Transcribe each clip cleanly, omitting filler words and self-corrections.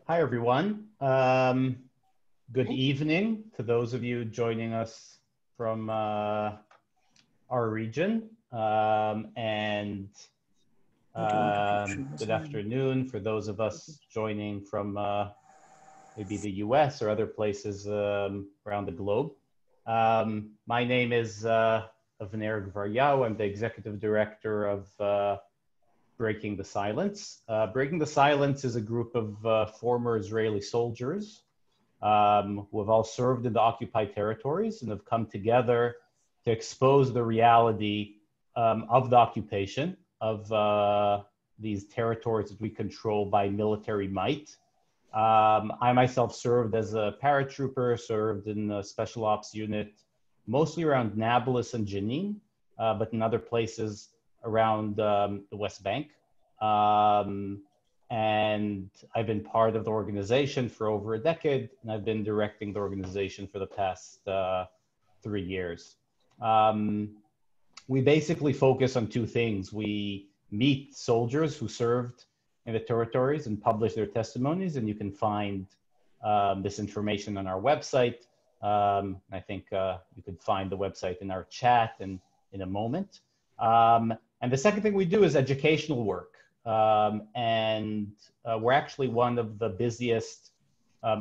Hi, everyone. Good evening to those of you joining us from our region, and good afternoon for those of us joining from maybe the US or other places around the globe. My name is Avner Gvaryahu. I'm the executive director of Breaking the Silence. Breaking the Silence is a group of former Israeli soldiers who have all served in the occupied territories and have come together to expose the reality of the occupation of these territories that we control by military might. I myself served as a paratrooper, served in a special ops unit, mostly around Nablus and Jenin, but in other places around the West Bank. And I've been part of the organization for over a decade, and I've been directing the organization for the past 3 years. We basically focus on two things. We meet soldiers who served in the territories and publish their testimonies, and you can find this information on our website. I think you could find the website in our chat in a moment. And the second thing we do is educational work. We're actually one of the busiest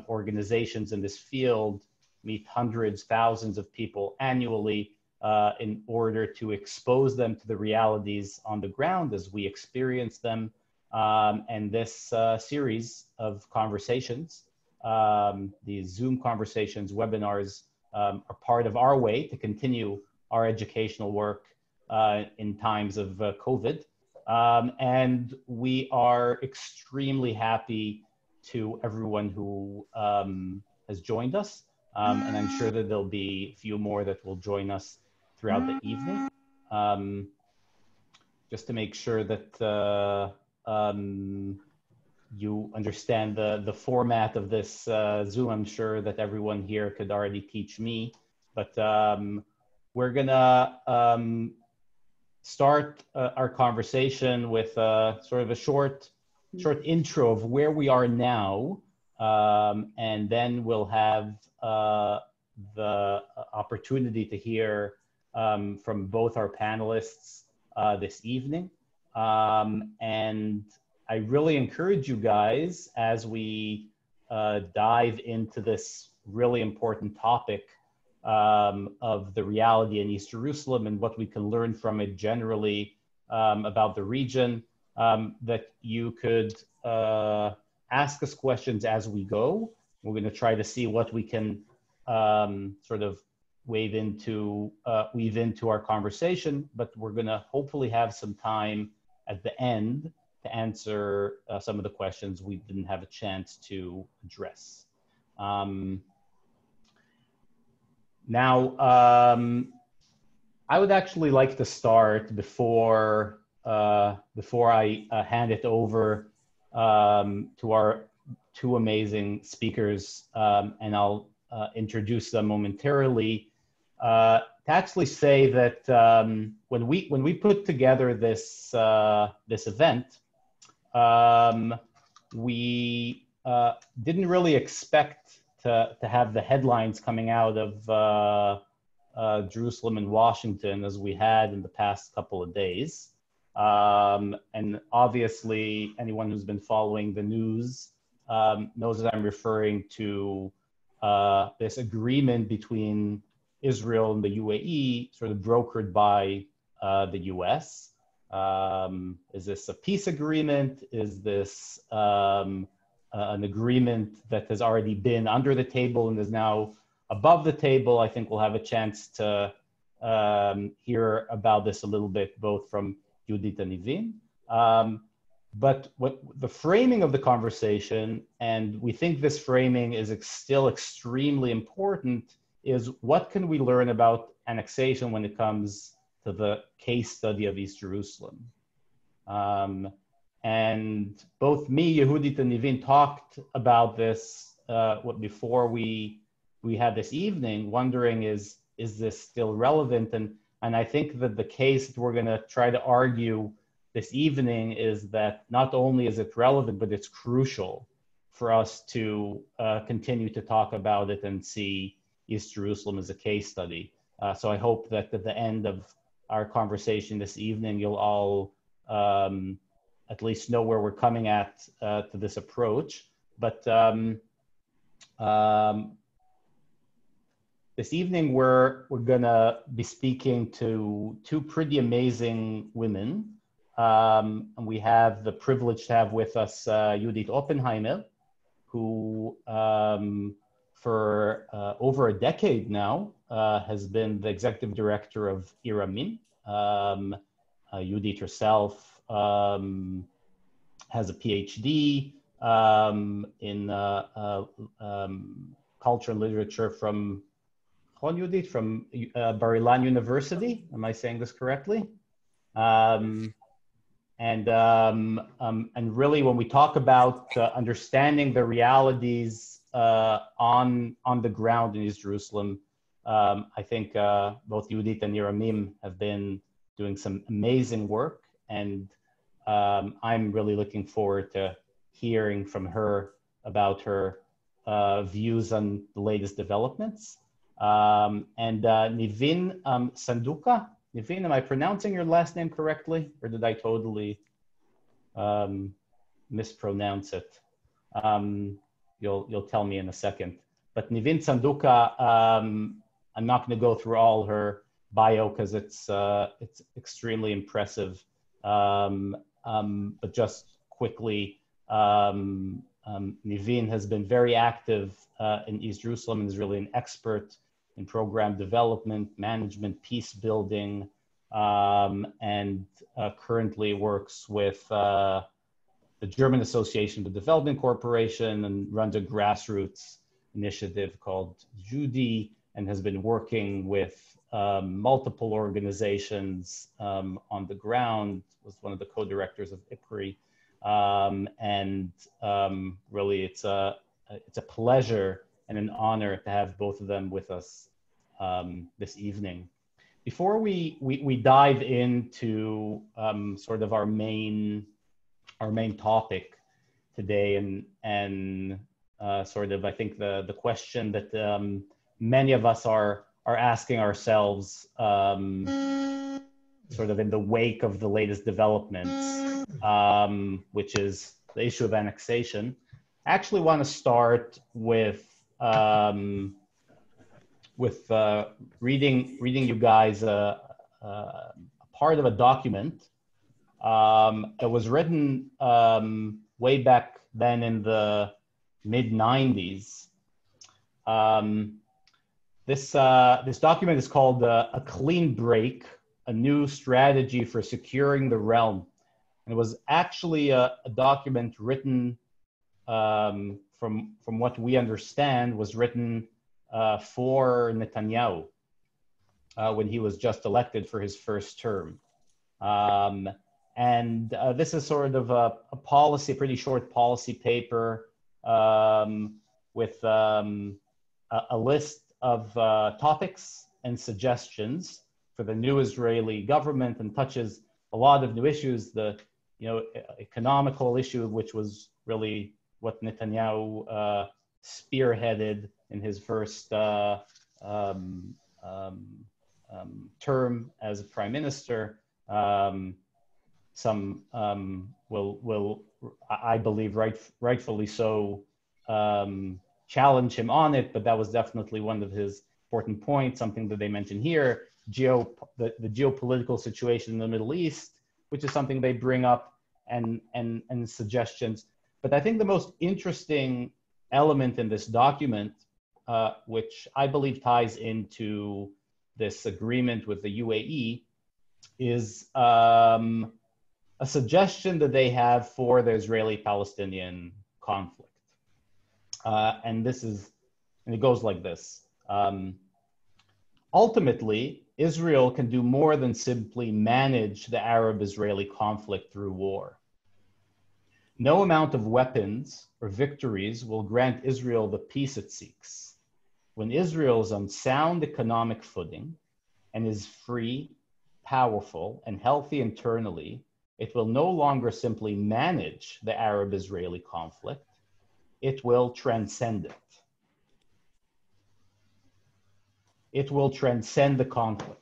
organizations in this field, meet hundreds, thousands of people annually in order to expose them to the realities on the ground as we experience them. And this series of conversations, these Zoom conversations, webinars, are part of our way to continue our educational work in times of COVID. And we are extremely happy to everyone who has joined us. And I'm sure that there'll be a few more that will join us throughout the evening. Just to make sure that you understand the format of this Zoom. I'm sure that everyone here could already teach me, but we're gonna start our conversation with sort of a short intro of where we are now, and then we'll have the opportunity to hear from both our panelists this evening. And I really encourage you guys, as we dive into this really important topic of the reality in East Jerusalem and what we can learn from it generally about the region, that you could ask us questions as we go. We're going to try to see what we can sort of weave into our conversation, but we're going to hopefully have some time at the end to answer some of the questions we didn't have a chance to address. Now, I would actually like to start before I hand it over to our two amazing speakers, and I'll introduce them momentarily. To actually say that when we put together this event, we didn't really expect to have the headlines coming out of Jerusalem and Washington as we had in the past couple of days. And obviously, anyone who's been following the news knows that I'm referring to this agreement between Israel and the UAE, sort of brokered by the US. Is this a peace agreement? Is this an agreement that has already been under the table and is now above the table? I think we'll have a chance to hear about this a little bit, both from Judith and Nivin. But what the framing of the conversation, and we think this framing is still extremely important, is what can we learn about annexation when it comes to the case study of East Jerusalem? And both me, Yehudit, and Nivin talked about this before we had this evening, wondering is this still relevant? And I think that the case that we're going to try to argue this evening is that not only is it relevant, but it's crucial for us to continue to talk about it and see East Jerusalem as a case study. So I hope that at the end of our conversation this evening, you'll all at least know where we're coming at to this approach. But this evening, we're gonna be speaking to two pretty amazing women. And we have the privilege to have with us Judith Oppenheimer, who for over a decade now has been the executive director of Iramim. Judith herself has a PhD in culture and literature from Judith, from Bar Ilan University. Am I saying this correctly? And really, when we talk about understanding the realities on the ground in East Jerusalem, I think both Judith and Iramim have been doing some amazing work, and I'm really looking forward to hearing from her about her views on the latest developments. And Nivin Sanduka. Nivin, am I pronouncing your last name correctly, or did I totally mispronounce it? You'll tell me in a second. But Nivin Sanduka, I'm not going to go through all her bio because it's extremely impressive. But just quickly, Nivin has been very active in East Jerusalem and is really an expert in program development, management, peace building, and currently works with the German Association of Development Corporation and runs a grassroots initiative called Judy, and has been working with multiple organizations on the ground, was one of the co-directors of IPRI. Really it's a pleasure and an honor to have both of them with us this evening. Before we dive into sort of our main topic today, and sort of I think the question that many of us are asking ourselves, sort of in the wake of the latest developments, which is the issue of annexation. I actually want to start with reading you guys a part of a document that was written way back then in the mid-90s. This document is called A Clean Break, a New Strategy for Securing the Realm. And it was actually a document written, from what we understand, was written for Netanyahu when he was just elected for his first term. This is sort of a policy, a pretty short policy paper with a list of topics and suggestions for the new Israeli government, and touches a lot of new issues. The economical issue, which was really what Netanyahu spearheaded in his first term as prime minister. Some will, I believe, rightfully so, challenge him on it, but that was definitely one of his important points, something that they mention here, the geopolitical situation in the Middle East, which is something they bring up, and suggestions. But I think the most interesting element in this document, which I believe ties into this agreement with the UAE, is a suggestion that they have for the Israeli-Palestinian conflict. And it goes like this. Ultimately, Israel can do more than simply manage the Arab-Israeli conflict through war. No amount of weapons or victories will grant Israel the peace it seeks. When Israel is on sound economic footing and is free, powerful, and healthy internally, it will no longer simply manage the Arab-Israeli conflict. it will transcend it. It will transcend the conflict.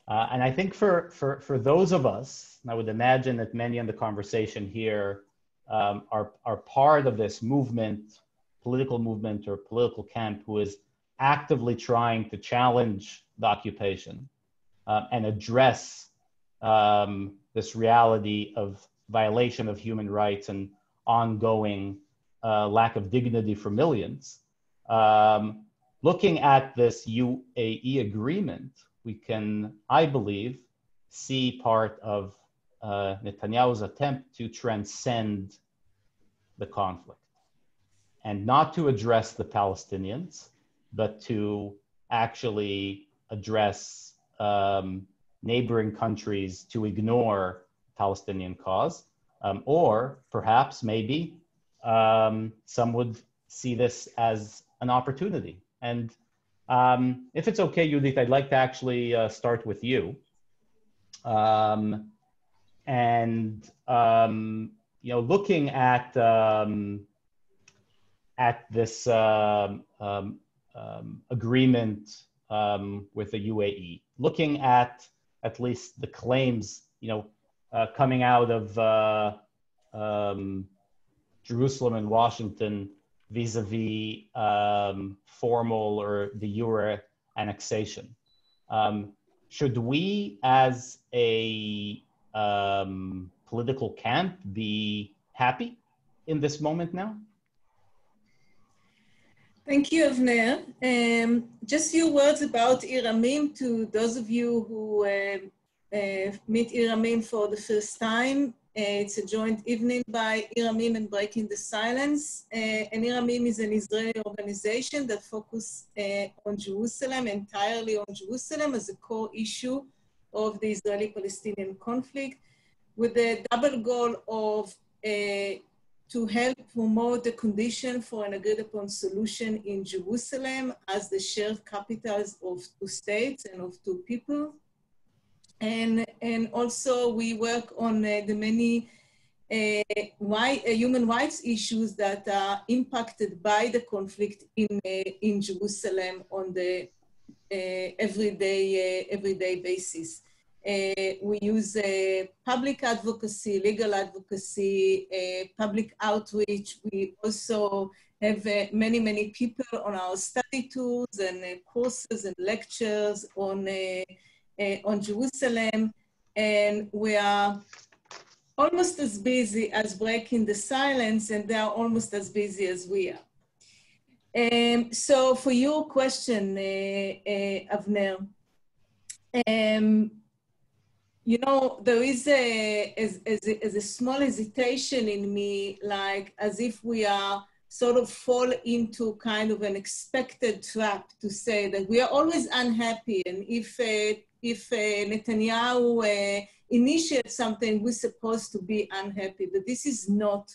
And I think for those of us, I would imagine that many in the conversation here are part of this movement, political movement or political camp who is actively trying to challenge the occupation and address this reality of violation of human rights and ongoing lack of dignity for millions. Looking at this UAE agreement, we can, I believe, see part of Netanyahu's attempt to transcend the conflict and not to address the Palestinians, but to actually address neighboring countries to ignore Palestinian cause, or perhaps maybe some would see this as an opportunity. And if it's okay, Judith, I'd like to actually start with you. Looking at this agreement with the UAE, looking at least the claims, coming out of Jerusalem and Washington vis-a-vis formal or de jure annexation. Should we, as a political camp, be happy in this moment now? Thank you, Avner. Just a few words about Iramim to those of you who meet Iramim for the first time. It's a joint evening by Iramim and Breaking the Silence. And Iramim is an Israeli organization that focuses on Jerusalem, entirely on Jerusalem as a core issue of the Israeli-Palestinian conflict, with the double goal of to help promote the condition for an agreed upon solution in Jerusalem as the shared capitals of two states and of two people. And also we work on the many human rights issues that are impacted by the conflict in Jerusalem on the everyday basis. We use public advocacy, legal advocacy, public outreach. We also have many people on our study tools and courses and lectures on Jerusalem, and we are almost as busy as Breaking the Silence, and they are almost as busy as we are. So for your question, Avner, there is a small hesitation in me, like as if we are sort of fall into kind of an expected trap to say that we are always unhappy, and if Netanyahu initiates something, we're supposed to be unhappy. But this is not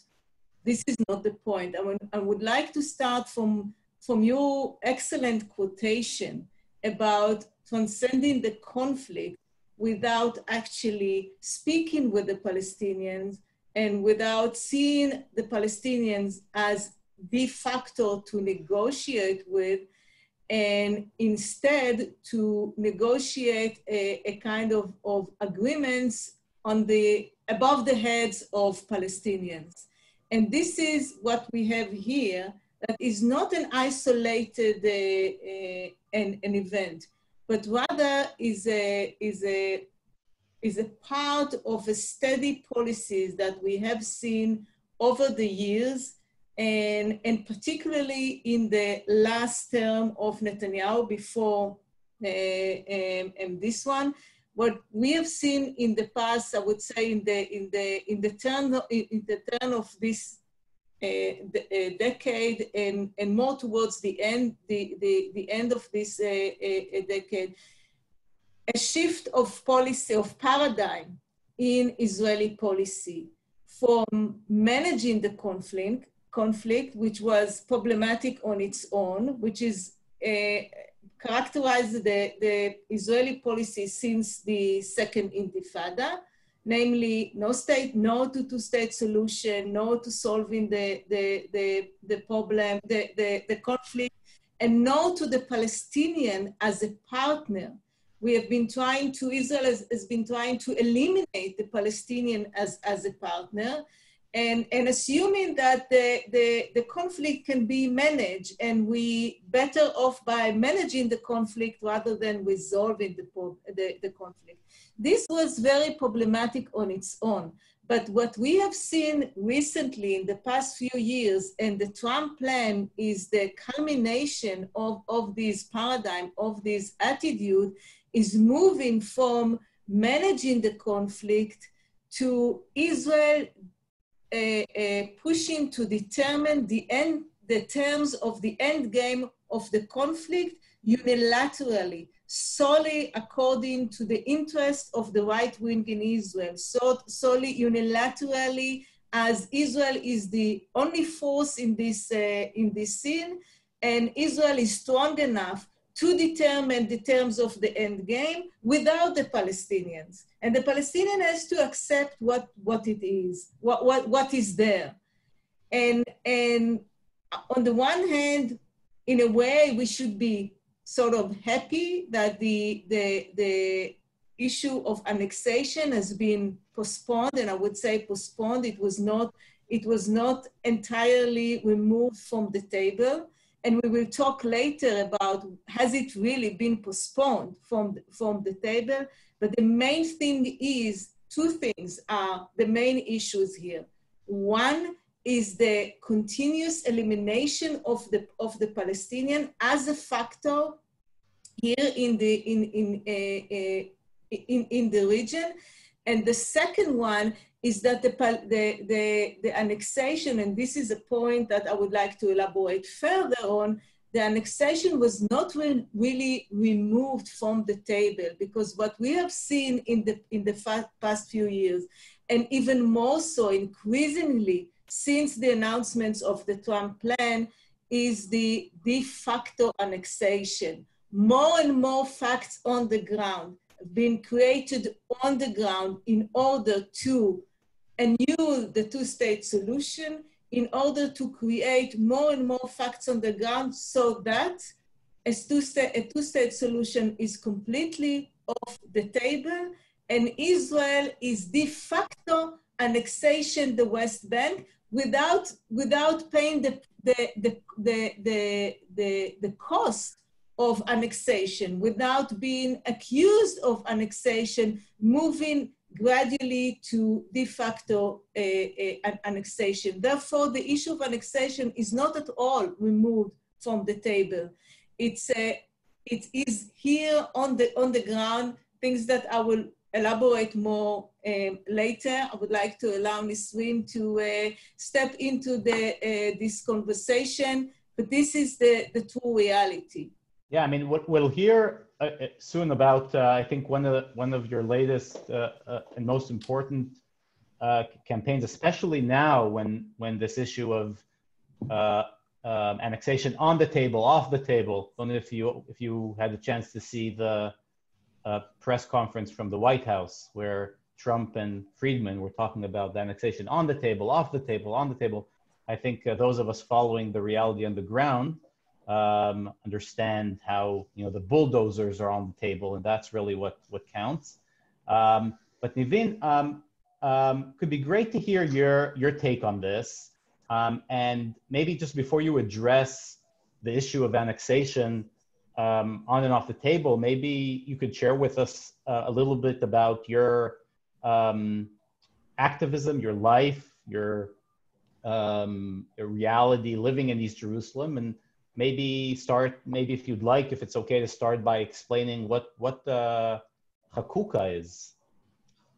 the point. I would like to start from your excellent quotation about transcending the conflict without actually speaking with the Palestinians and without seeing the Palestinians as de facto to negotiate with, and instead to negotiate a kind of agreements above the heads of Palestinians. And this is what we have here, that is not an isolated an event, but rather is a part of a steady policies that we have seen over the years, and particularly in the last term of Netanyahu before and this one. What we have seen in the past, I would say, in the turn of this decade and more towards the end, the end of this decade, a shift of policy, of paradigm in Israeli policy from managing the conflict, which was problematic on its own, which is characterized the Israeli policy since the Second Intifada, namely no to two-state solution, no to solving the problem, the conflict, and no to the Palestinian as a partner. We have been trying to, Israel has been trying to eliminate the Palestinian as a partner, and assuming that the conflict can be managed, and we better off by managing the conflict rather than resolving the conflict. This was very problematic on its own. But what we have seen recently in the past few years, and the Trump plan is the culmination of this paradigm, of this attitude, is moving from managing the conflict to Israel pushing to determine the terms of the end game of the conflict unilaterally, solely according to the interest of the right wing in Israel, so solely unilaterally, as Israel is the only force in this scene, and Israel is strong enough to determine the terms of the end game without the Palestinians. And the Palestinian has to accept what it is, what is there. And on the one hand, in a way, we should be sort of happy that the issue of annexation has been postponed, and I would say postponed. It was not entirely removed from the table. And we will talk later about, has it really been postponed from the table? But the main thing is, two things are the main issues here. One is the continuous elimination of the Palestinian as a factor here in the region. And the second one is that the annexation, and this is a point that I would like to elaborate further on, the annexation was not really removed from the table, because what we have seen in the past few years, and even more so increasingly since the announcements of the Trump plan, is the de facto annexation. More and more facts on the ground have been created on the ground in order to annul the two-state solution, in order to create more and more facts on the ground, so that a two-state solution is completely off the table, and Israel is de facto annexation the West Bank without paying the cost of annexation, without being accused of annexation, moving gradually to de facto annexation. Therefore, the issue of annexation is not at all removed from the table. It is here on the ground, things that I will elaborate more later. I would like to allow Nisreen to step into this conversation, but this is the true reality. Yeah, I mean, what we'll hear soon about, I think one of your latest and most important campaigns, especially now when this issue of annexation on the table, off the table. I don't know if you had the chance to see the press conference from the White House, where Trump and Friedman were talking about the annexation on the table, off the table, on the table. I think those of us following the reality on the ground understand how the bulldozers are on the table, and that's really what counts. But Nivin, could be great to hear your take on this, and maybe just before you address the issue of annexation on and off the table, maybe you could share with us a little bit about your activism, your life, your reality living in East Jerusalem, and maybe if you'd like, if it's okay to start by explaining what Hakukah is.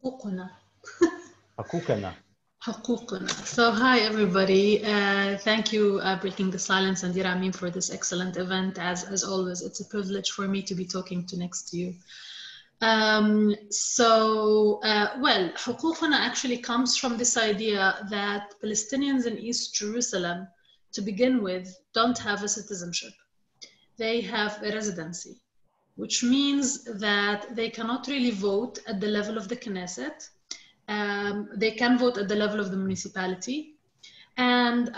Hakukah. So hi everybody. Thank you, Breaking the Silence, and Yiramin, for this excellent event. As always, it's a privilege for me to be talking next to you. Well, Hakukah actually comes from this idea that Palestinians in East Jerusalem, to begin with, don't have a citizenship. They have a residency, which means that they cannot really vote at the level of the Knesset, They can vote at the level of the municipality. And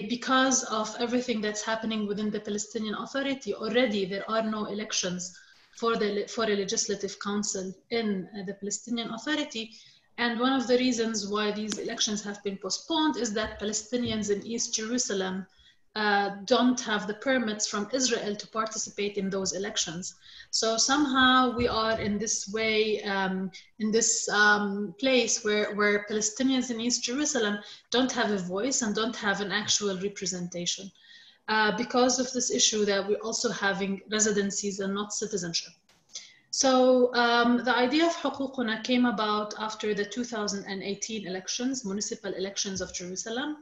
because of everything that's happening within the Palestinian Authority, already there are no elections for a legislative council in the Palestinian Authority. And one of the reasons why these elections have been postponed is that Palestinians in East Jerusalem don't have the permits from Israel to participate in those elections. So somehow we are in this way, in this place where Palestinians in East Jerusalem don't have a voice and don't have an actual representation because of this issue that we're also having residencies and not citizenship. So the idea of حقوقنا came about after the 2018 elections, municipal elections of Jerusalem,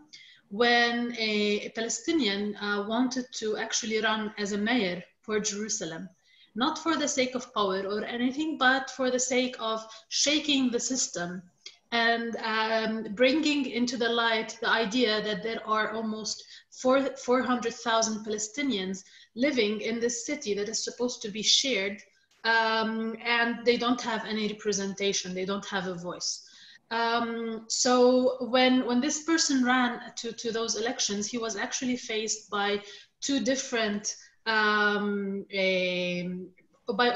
when a Palestinian wanted to actually run as a mayor for Jerusalem, not for the sake of power or anything, but for the sake of shaking the system and bringing into the light the idea that there are almost 400,000 Palestinians living in this city that is supposed to be shared, and they don't have any representation, they don't have a voice. So when this person ran to those elections, he was actually faced by two different, by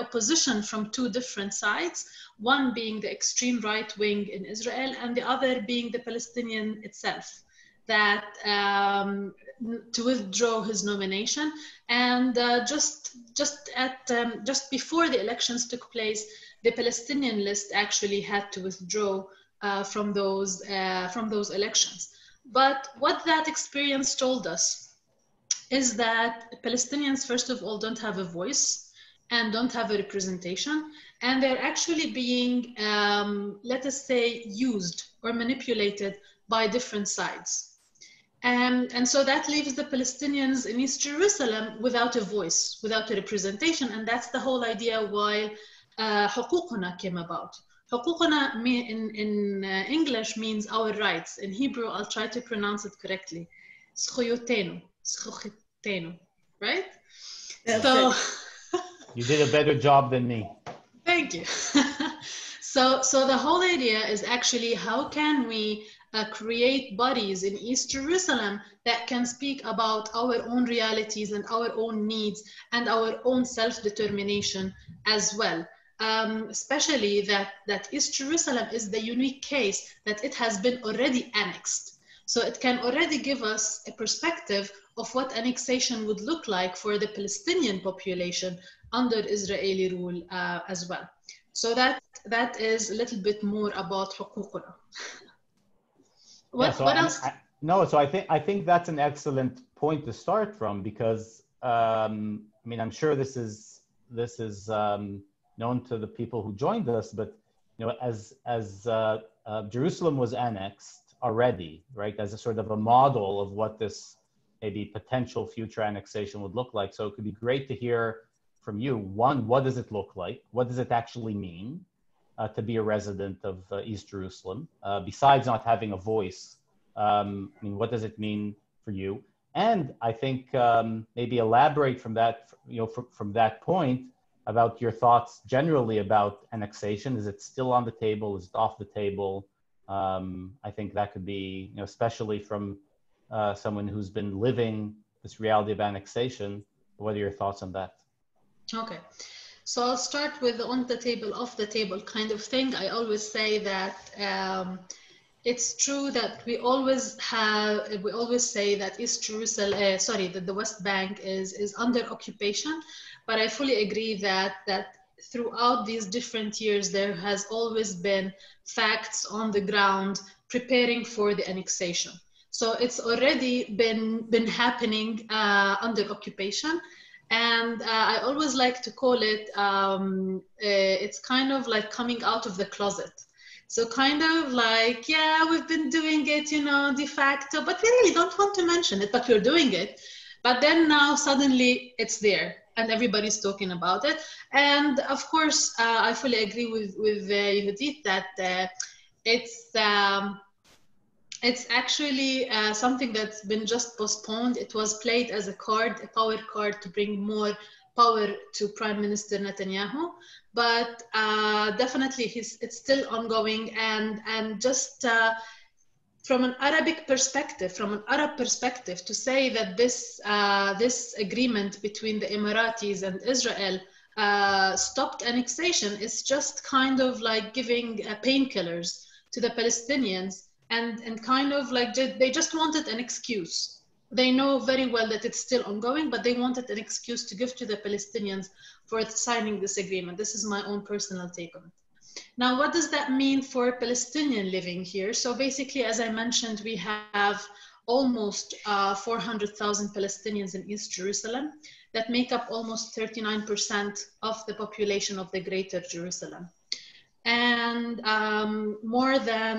opposition from two different sides, one being the extreme right wing in Israel and the other being the Palestinian itself, that to withdraw his nomination. And just before the elections took place, the Palestinian list actually had to withdraw from those elections. But what that experience told us is that Palestinians, first of all, don't have a voice and don't have a representation, and they're actually being, let us say, used or manipulated by different sides. And so that leaves the Palestinians in East Jerusalem without a voice, without a representation, and that's the whole idea why حقوقنا came about. حقوقنا in English means our rights. In Hebrew, I'll try to pronounce it correctly. זכויותינו, right? So you did a better job than me. Thank you. So the whole idea is actually how can we create bodies in East Jerusalem that can speak about our own realities and our own needs and our own self-determination as well. Especially that East Jerusalem is the unique case that it has been already annexed. So it can already give us a perspective of what annexation would look like for the Palestinian population under Israeli rule as well. So that is a little bit more about حقوقنا. What else? I think that's an excellent point to start from, because I mean, I'm sure this is known to the people who joined us, but you know, as Jerusalem was annexed already, right, as a sort of a model of what this maybe potential future annexation would look like. So it could be great to hear from you. One, what does it look like? What does it actually mean to be a resident of East Jerusalem? Besides not having a voice, I mean, what does it mean for you? And I think maybe elaborate from that, you know, from that point about your thoughts generally about annexation. Is it still on the table? Is it off the table? I think that could be, you know, especially from someone who's been living this reality of annexation. What are your thoughts on that? Okay, so I'll start with the on the table, off the table kind of thing. I always say that it's true that we always say that East Jerusalem, that the West Bank is under occupation, but I fully agree that throughout these different years there has always been facts on the ground preparing for the annexation. So it's already been happening under occupation. And I always like to call it, it's kind of like coming out of the closet. So kind of like, yeah, we've been doing it, you know, de facto, but we really don't want to mention it, but we're doing it. But then now suddenly it's there and everybody's talking about it. And of course, I fully agree with Judith that it's actually something that's been just postponed. It was played as a card, a power card to bring more power to Prime Minister Netanyahu, but definitely it's still ongoing. And just from an Arabic perspective, to say that this agreement between the Emiratis and Israel stopped annexation is just kind of like giving painkillers to the Palestinians, and kind of like they just wanted an excuse. They know very well that it's still ongoing, but they wanted an excuse to give to the Palestinians for signing this agreement. This is my own personal take on it. Now, what does that mean for Palestinian living here? So basically, as I mentioned, we have almost 400,000 Palestinians in East Jerusalem that make up almost 39% of the population of the Greater Jerusalem. And more than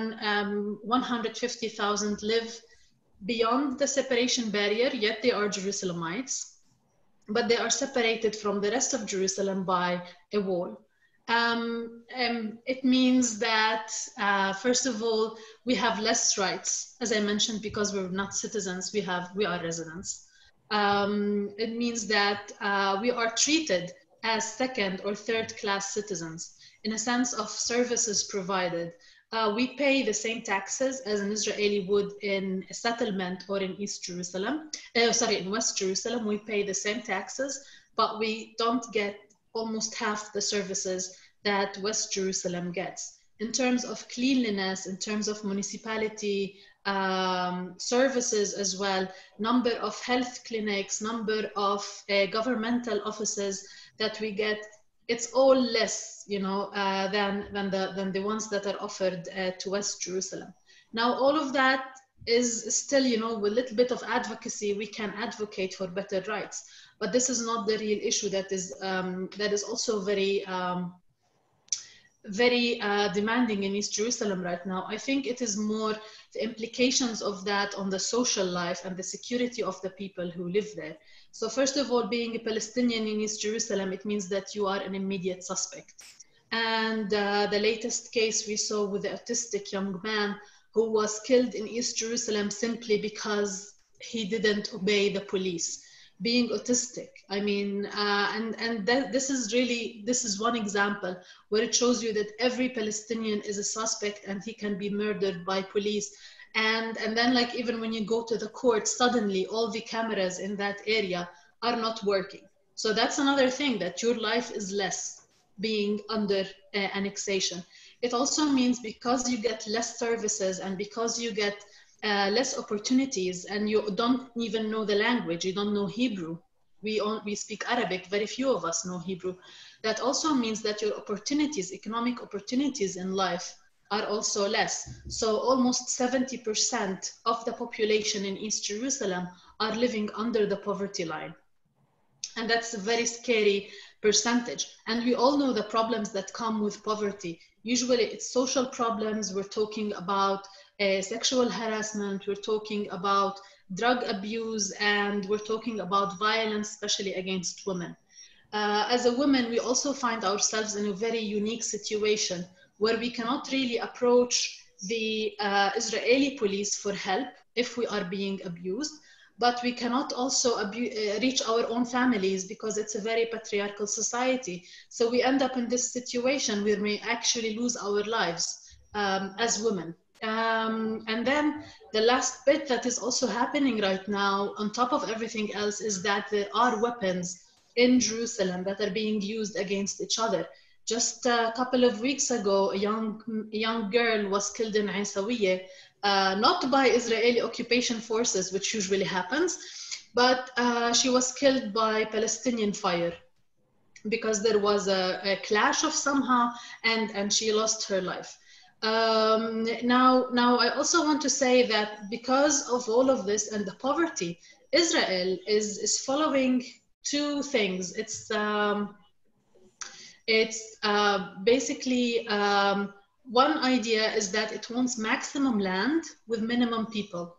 150,000 live beyond the separation barrier, yet they are Jerusalemites, but they are separated from the rest of Jerusalem by a wall. It means that, first of all, we have less rights, as I mentioned, because we're not citizens, we are residents. It means that we are treated as second or third class citizens in a sense of services provided. We pay the same taxes as an Israeli would in a settlement or in East Jerusalem. In West Jerusalem, we pay the same taxes, but we don't get almost half the services that West Jerusalem gets. In terms of cleanliness, in terms of municipality services as well, number of health clinics, number of governmental offices that we get, it's all less, you know, than the ones that are offered to West Jerusalem. Now, all of that is still, you know, with a little bit of advocacy, we can advocate for better rights. But this is not the real issue that is also very demanding in East Jerusalem right now. I think it is more the implications of that on the social life and the security of the people who live there. So first of all, being a Palestinian in East Jerusalem, it means that you are an immediate suspect. And the latest case we saw with the autistic young man who was killed in East Jerusalem simply because he didn't obey the police. Being autistic, I mean, this is one example where it shows you that every Palestinian is a suspect and he can be murdered by police. And then, like, even when you go to the court, suddenly all the cameras in that area are not working. So that's another thing, that your life is less being under annexation. It also means because you get less services and because you get less opportunities, and you don't even know the language, you don't know Hebrew. We speak Arabic, very few of us know Hebrew. That also means that your opportunities, economic opportunities in life, are also less. So almost 70% of the population in East Jerusalem are living under the poverty line. And that's a very scary percentage. And we all know the problems that come with poverty. Usually it's social problems. We're talking about sexual harassment, we're talking about drug abuse, and we're talking about violence, especially against women. As a woman, we also find ourselves in a very unique situation where we cannot really approach the Israeli police for help if we are being abused, but we cannot also reach our own families because it's a very patriarchal society. So we end up in this situation where we actually lose our lives as women. And then the last bit that is also happening right now, on top of everything else, is that there are weapons in Jerusalem that are being used against each other. Just a couple of weeks ago, a young girl was killed in Aysawiyeh, not by Israeli occupation forces, which usually happens, but she was killed by Palestinian fire because there was a clash of somehow, and she lost her life. Now I also want to say that because of all of this and the poverty, Israel is following two things. It's basically one idea is that it wants maximum land with minimum people.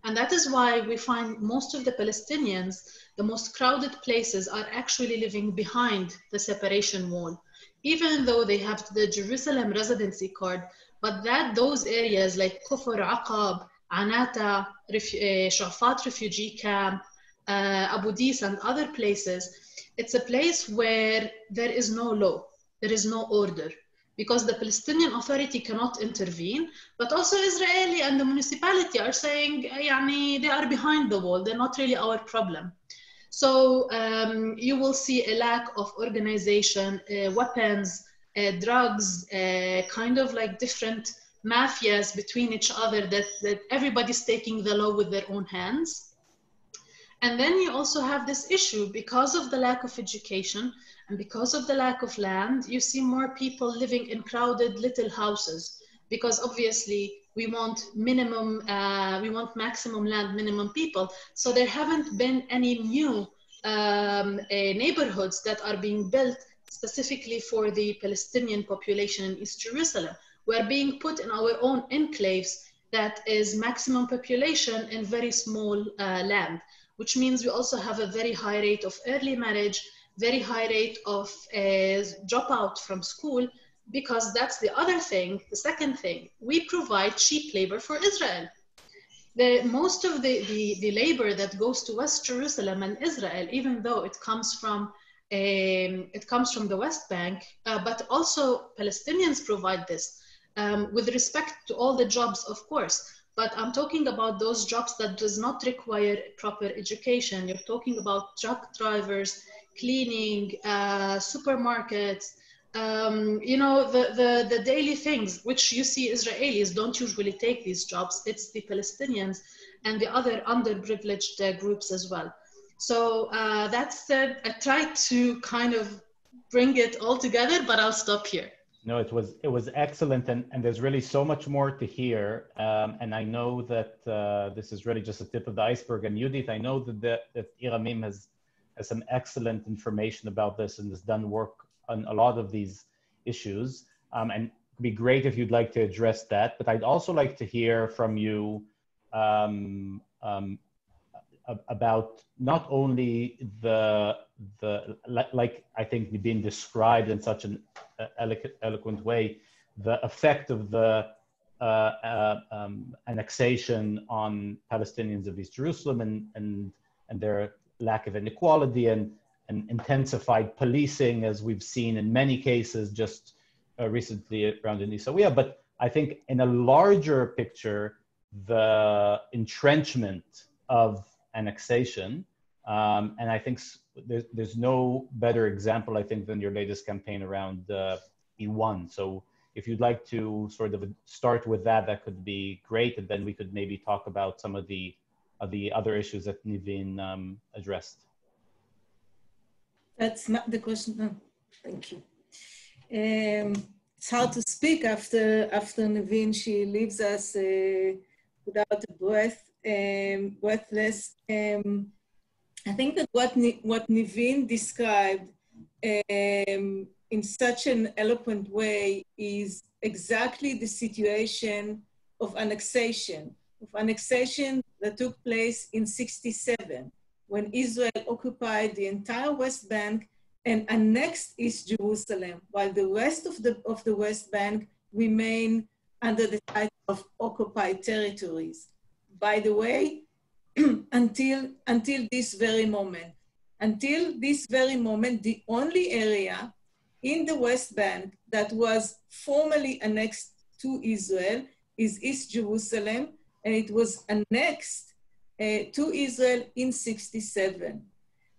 And that is why we find most of the Palestinians, the most crowded places, are actually living behind the separation wall, even though they have the Jerusalem residency card. But those areas like Kufr, Aqab, Anata, Shafat refugee camp, Abu Dis, and other places, It's a place where there is no law, there is no order, because the Palestinian Authority cannot intervene, but also Israeli and the municipality are saying, يعني, they are behind the wall, they're not really our problem. So you will see a lack of organization, weapons, drugs, kind of like different mafias between each other that everybody's taking the law with their own hands. And then you also have this issue because of the lack of education and because of the lack of land, you see more people living in crowded little houses, because obviously we want maximum land, minimum people. So there haven't been any new neighborhoods that are being built specifically for the Palestinian population in East Jerusalem. We're being put in our own enclaves that is maximum population in very small land, which means we also have a very high rate of early marriage, very high rate of dropout from school, because that's the other thing. The second thing, we provide cheap labor for Israel. Most of the labor that goes to West Jerusalem and Israel, even though it comes from the West Bank, but also Palestinians provide this with respect to all the jobs, of course. But I'm talking about those jobs that does not require proper education. You're talking about truck drivers, cleaning, supermarkets, you know, the daily things, which you see Israelis don't usually take these jobs. It's the Palestinians and the other underprivileged groups as well. So that's I tried to kind of bring it all together, but I'll stop here. No, it was excellent, and there's really so much more to hear. And I know that this is really just the tip of the iceberg. And Judith, I know that Iramim has some excellent information about this and has done work on a lot of these issues. And it'd be great if you'd like to address that. But I'd also like to hear from you about not only like I think being described in such an eloquent way, the effect of the annexation on Palestinians of East Jerusalem and their lack of inequality and intensified policing, as we've seen in many cases just recently around in Isawiya. But I think in a larger picture, the entrenchment of annexation, and I think there's no better example, I think, than your latest campaign around E1. So if you'd like to sort of start with that, that could be great, and then we could maybe talk about some of the other issues that Nivin addressed. That's not the question. No, thank you. It's hard to speak after Nivin. She leaves us without a breath. Breathless. I think that what Nivin described in such an eloquent way is exactly the situation of annexation that took place in '67, when Israel occupied the entire West Bank and annexed East Jerusalem, while the rest of the West Bank remain under the title of occupied territories. By the way, until this very moment, the only area in the West Bank that was formally annexed to Israel is East Jerusalem, and it was annexed to Israel in '67.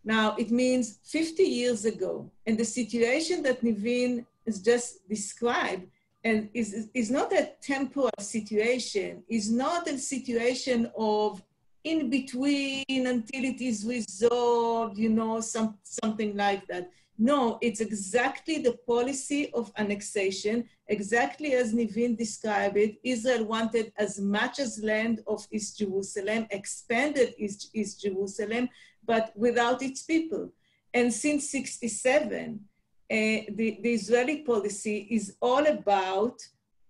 Now, it means 50 years ago, and the situation that Nivin has just described and is not a temporal situation, is not a situation of in between until it is resolved, you know, something like that. No, it's exactly the policy of annexation, exactly as Nivin described it. Israel wanted as much as land of East Jerusalem, expanded East Jerusalem, but without its people. And since '67, the Israeli policy is all about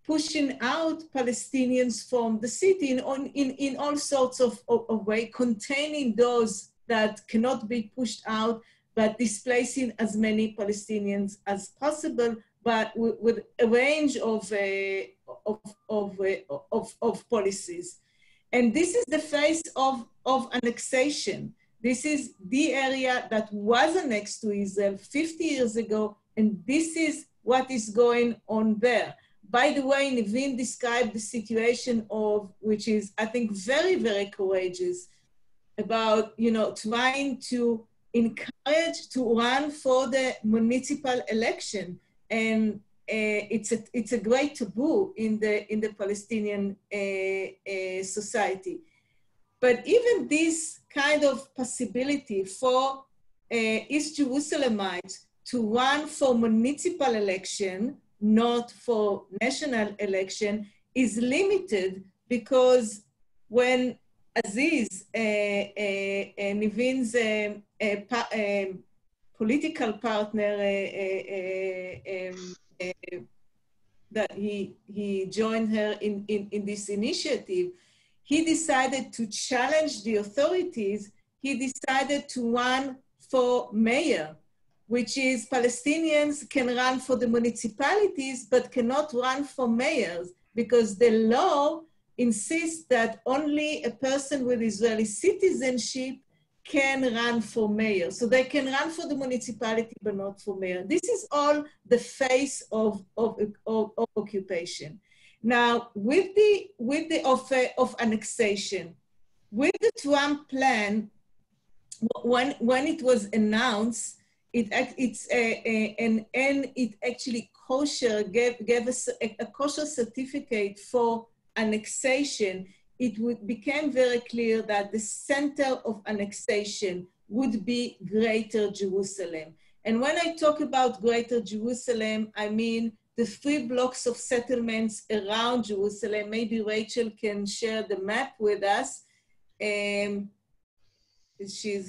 pushing out Palestinians from the city in all sorts of ways, containing those that cannot be pushed out, but displacing as many Palestinians as possible, but with a range of policies. And this is the face of annexation. This is the area that was annexed to Israel 50 years ago, and this is what is going on there. By the way, Naveen described the situation of, which is, I think, very, very courageous, about, you know, trying to encourage to run for the municipal election. And it's a great taboo in the Palestinian society. But even this kind of possibility for East Jerusalemites to run for municipal election, not for national election, is limited because when Aziz, Niveen's political partner, that he joined her in this initiative, he decided to challenge the authorities. He decided to run for mayor, which is Palestinians can run for the municipalities, but cannot run for mayors because the law insists that only a person with Israeli citizenship can run for mayor. So they can run for the municipality, but not for mayor. This is all the face of occupation. Now, with the offer of annexation, with the Trump plan, when it was announced, it actually gave us a kosher certificate for annexation. It became very clear that the center of annexation would be Greater Jerusalem. And when I talk about Greater Jerusalem, I mean the 3 blocks of settlements around Jerusalem. Maybe Rachel can share the map with us. She's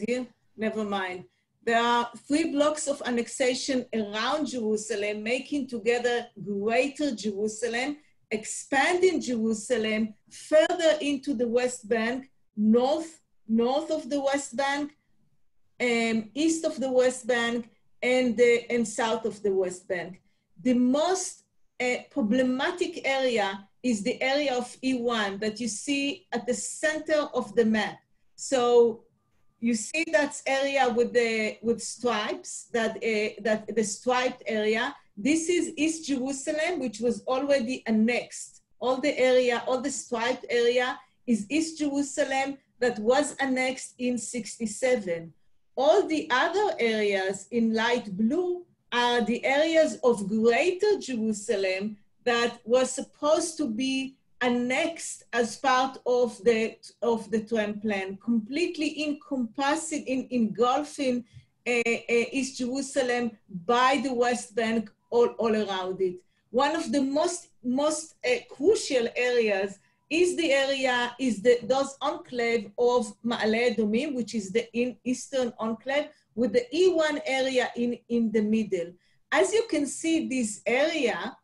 here? Never mind. There are 3 blocks of annexation around Jerusalem, making together Greater Jerusalem, expanding Jerusalem further into the West Bank, north of the West Bank, east of the West Bank, and south of the West Bank. The most problematic area is the area of E1 that you see at the center of the map. So you see that area with stripes, that the striped area. This is East Jerusalem, which was already annexed. All the striped area is East Jerusalem that was annexed in '67. All the other areas in light blue are the areas of Greater Jerusalem that was supposed to be annexed as part of the Trump plan, completely encompassing, engulfing East Jerusalem by the West Bank all around it. One of the most crucial areas is those enclave of Ma'ale Adumim, which is the eastern enclave, with the E1 area in the middle. As you can see, this area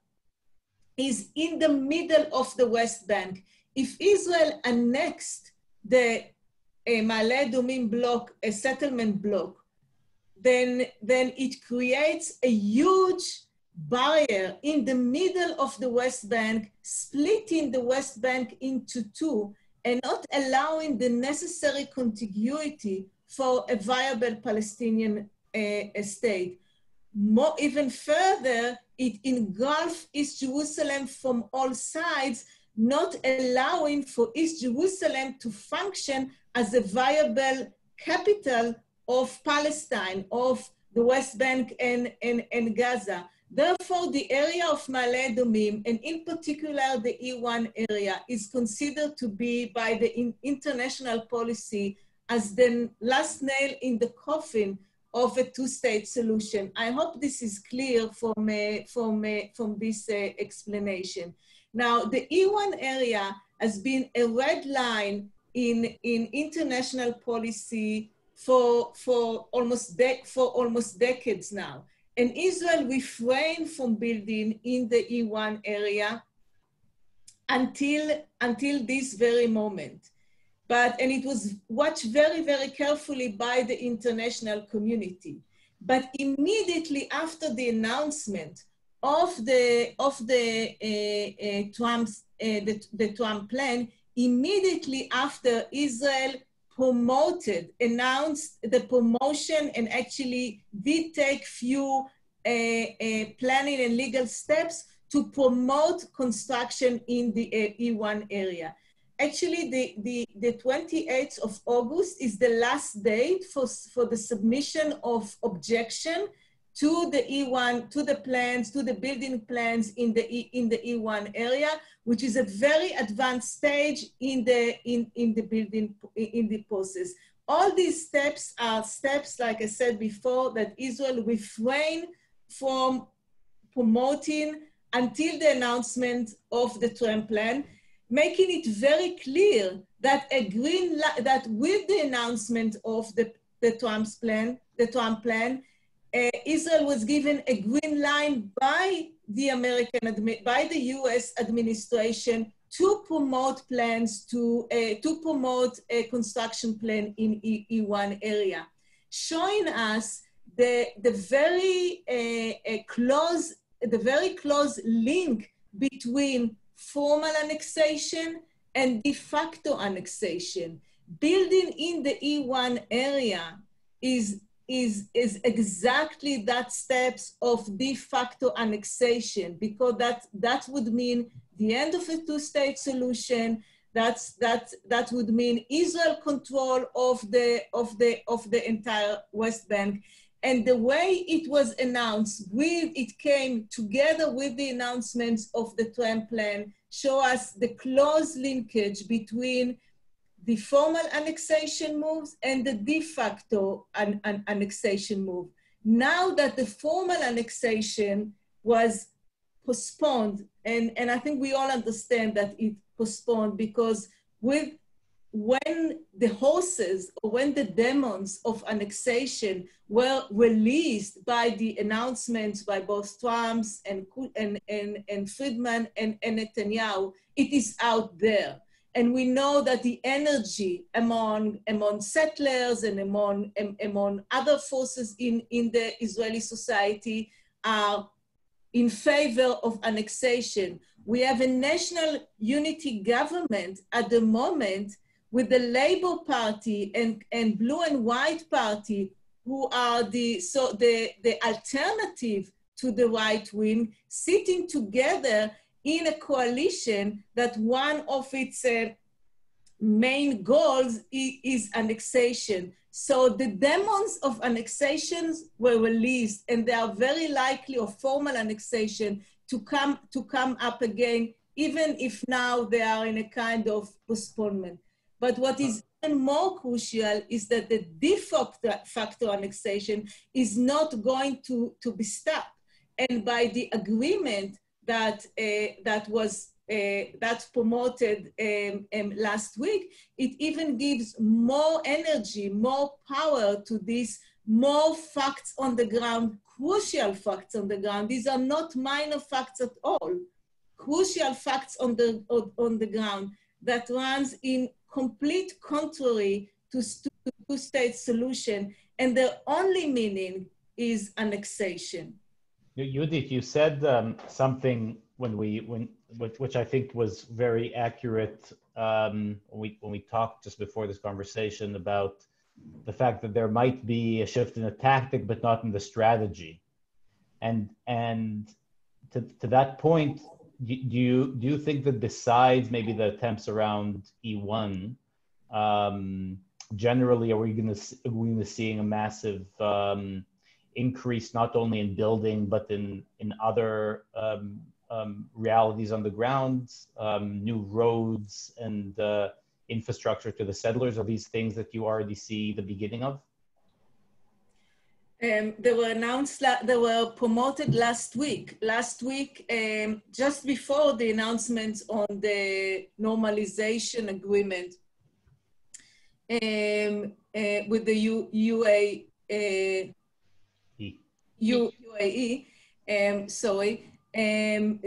is in the middle of the West Bank. If Israel annexed the Ma'ale Adumim block, a settlement block, then it creates a huge barrier in the middle of the West Bank, splitting the West Bank into 2 and not allowing the necessary contiguity for a viable Palestinian state. Even further, it engulfs East Jerusalem from all sides, not allowing for East Jerusalem to function as a viable capital of Palestine, of the West Bank and Gaza. Therefore, the area of Ma'ale Adumim, and in particular the E1 area, is considered to be by the international policy as the last nail in the coffin of a 2-state solution. I hope this is clear from this explanation. Now, the E1 area has been a red line in international policy for almost decades now. And Israel refrained from building in the E1 area until this very moment. And it was watched very, very carefully by the international community. But immediately after the announcement of the Trump plan, immediately after, Israel announced the promotion and actually did take few planning and legal steps to promote construction in the E1 area. Actually, the 28th of August is the last date for the submission of objection to the E1, to the plans, to the building plans in the E1 area, which is a very advanced stage in the process. All these steps are steps, like I said before, that Israel refrained from promoting until the announcement of the Trump plan, making it very clear that that with the announcement of the Trump plan, Israel was given a green line by the U.S. administration to promote plans to promote a construction plan in E1 area, showing us the very close link between formal annexation and de facto annexation. Building in the E1 area is exactly that steps of de facto annexation, because that would mean the end of a two-state solution. That would mean Israel control of the entire West Bank. And the way it was announced, it came together with the announcements of the Trump plan, show us the close linkage between the formal annexation moves and the de facto annexation move. Now that the formal annexation was postponed, and I think we all understand that it postponed because when the horses or when the demons of annexation were released by the announcements by both Trump and Friedman and Netanyahu, it is out there. And we know that the energy among settlers and among other forces in the Israeli society are in favor of annexation. We have a national unity government at the moment with the Labour Party and Blue and White Party, who are the alternative to the right wing, sitting together in a coalition that one of its main goals is annexation. So the demons of annexations were released, and they are very likely of formal annexation to come up again, even if now they are in a kind of postponement. But what is even more crucial is that the de facto annexation is not going to be stopped. And by the agreement that's promoted last week, it even gives more energy, more power to these more facts on the ground, crucial facts on the ground. These are not minor facts at all. Crucial facts on the ground that runs in complete contrary to two-state solution, and their only meaning is annexation. Judith, you said something which I think was very accurate when we talked just before this conversation about the fact that there might be a shift in the tactic, but not in the strategy. And to that point, do you think that besides maybe the attempts around E1, generally, are we going to seeing a massive increase not only in building but in other realities on the ground, new roads and infrastructure to the settlers? Are these things that you already see the beginning of? They were promoted last week. Just before the announcements on the normalization agreement with the UAE.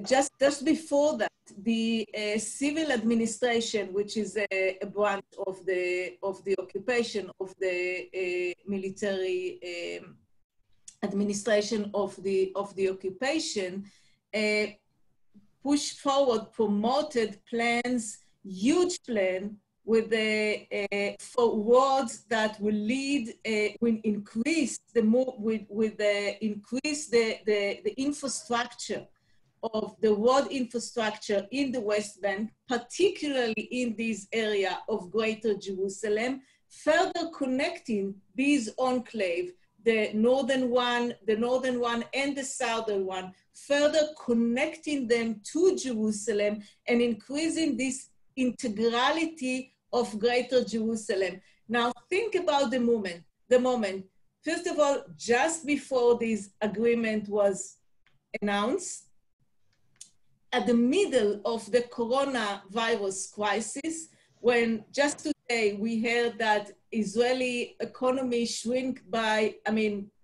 Just before that, the civil administration, which is a branch of the occupation of the military administration of the occupation, pushed forward, promoted plans, huge plan for words that will lead, will increase increase the infrastructure of the world infrastructure in the West Bank, particularly in this area of Greater Jerusalem, further connecting these enclaves, the northern one and the southern one, further connecting them to Jerusalem and increasing this integrality of Greater Jerusalem. Now think about the moment. First of all, just before this agreement was announced, at the middle of the coronavirus crisis, when just today we heard that Israeli economy shrink by,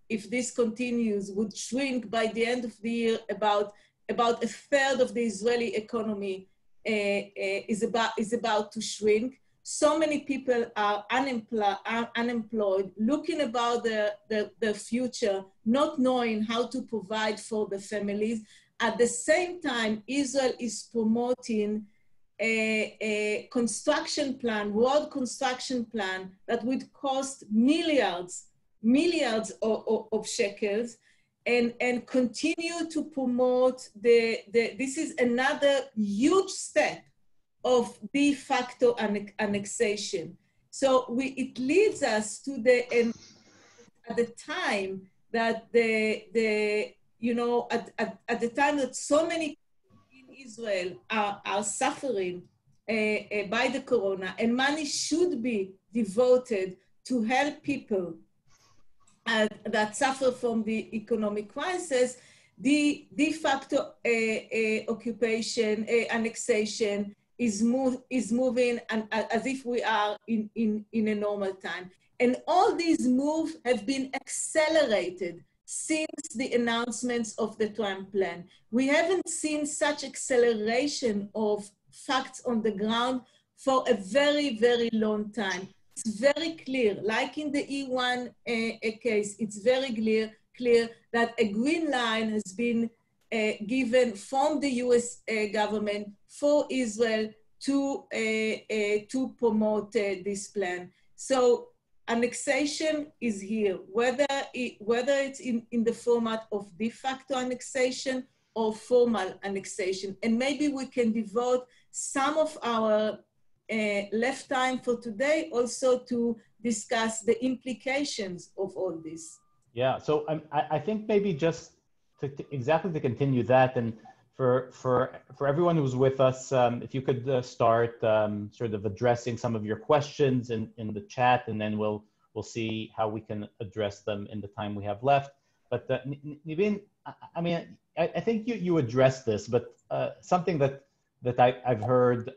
if this continues, would shrink by the end of the year about a third of the Israeli economy is about to shrink. So many people are unemployed, looking about their future, not knowing how to provide for the families. At the same time, Israel is promoting a construction plan, world construction plan that would cost milliards of shekels, and continue to promote this is another huge step of de facto annexation. So it leads us to at the time that at the time that so many people in Israel are suffering by the corona, and money should be devoted to help people that suffer from the economic crisis, the de facto occupation, annexation is moving as if we are in a normal time. And all these moves have been accelerated since the announcements of the Trump plan. We haven't seen such acceleration of facts on the ground for a very, very long time. It's very clear, like in the E1 case, it's very clear that a green line has been given from the US government for Israel to promote this plan. So annexation is here, whether it's in the format of de facto annexation or formal annexation. And maybe we can devote some of our left time for today also to discuss the implications of all this. Yeah, so I think maybe just exactly to continue that, and for everyone who's with us, if you could start sort of addressing some of your questions in the chat, and then we'll see how we can address them in the time we have left. But Nivin, I think you addressed this, but something that I've heard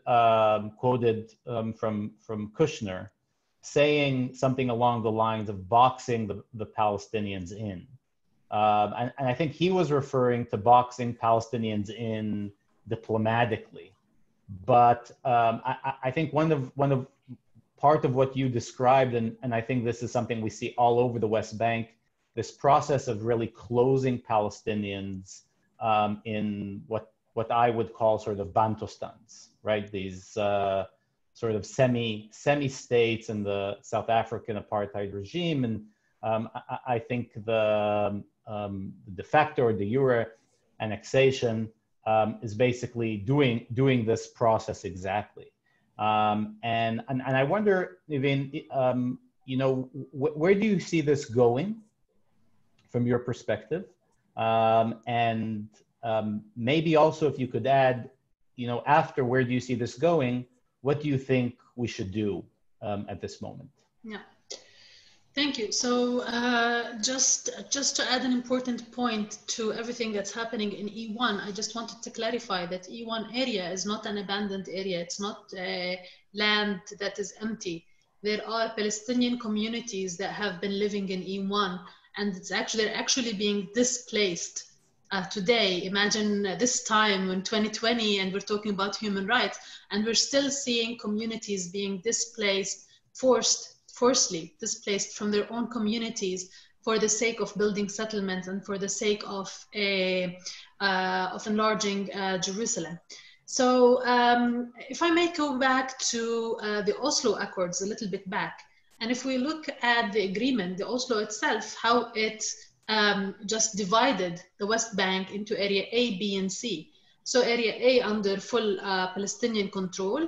quoted from Kushner, saying something along the lines of boxing the Palestinians in. And I think he was referring to boxing Palestinians in diplomatically. But I think part of what you described, and I think this is something we see all over the West Bank, this process of really closing Palestinians in what I would call sort of Bantustans, right? These sort of semi-states in the South African apartheid regime. And I think the de facto or de jure annexation is basically doing this process exactly. And I wonder, Nivin, where do you see this going from your perspective? And maybe also if you could add, after, where do you see this going? What do you think we should do at this moment? Yeah, thank you. So just to add an important point to everything that's happening in E1, I just wanted to clarify that E1 area is not an abandoned area. It's not land that is empty. There are Palestinian communities that have been living in E1, and they're actually being displaced. Today, imagine this time in 2020, and we're talking about human rights, and we're still seeing communities being displaced, forcibly displaced from their own communities for the sake of building settlements and for the sake of enlarging Jerusalem. So if I may go back to the Oslo Accords a little bit back, and if we look at the agreement, the Oslo itself, how it just divided the West Bank into Area A, B, and C. So Area A under full Palestinian control,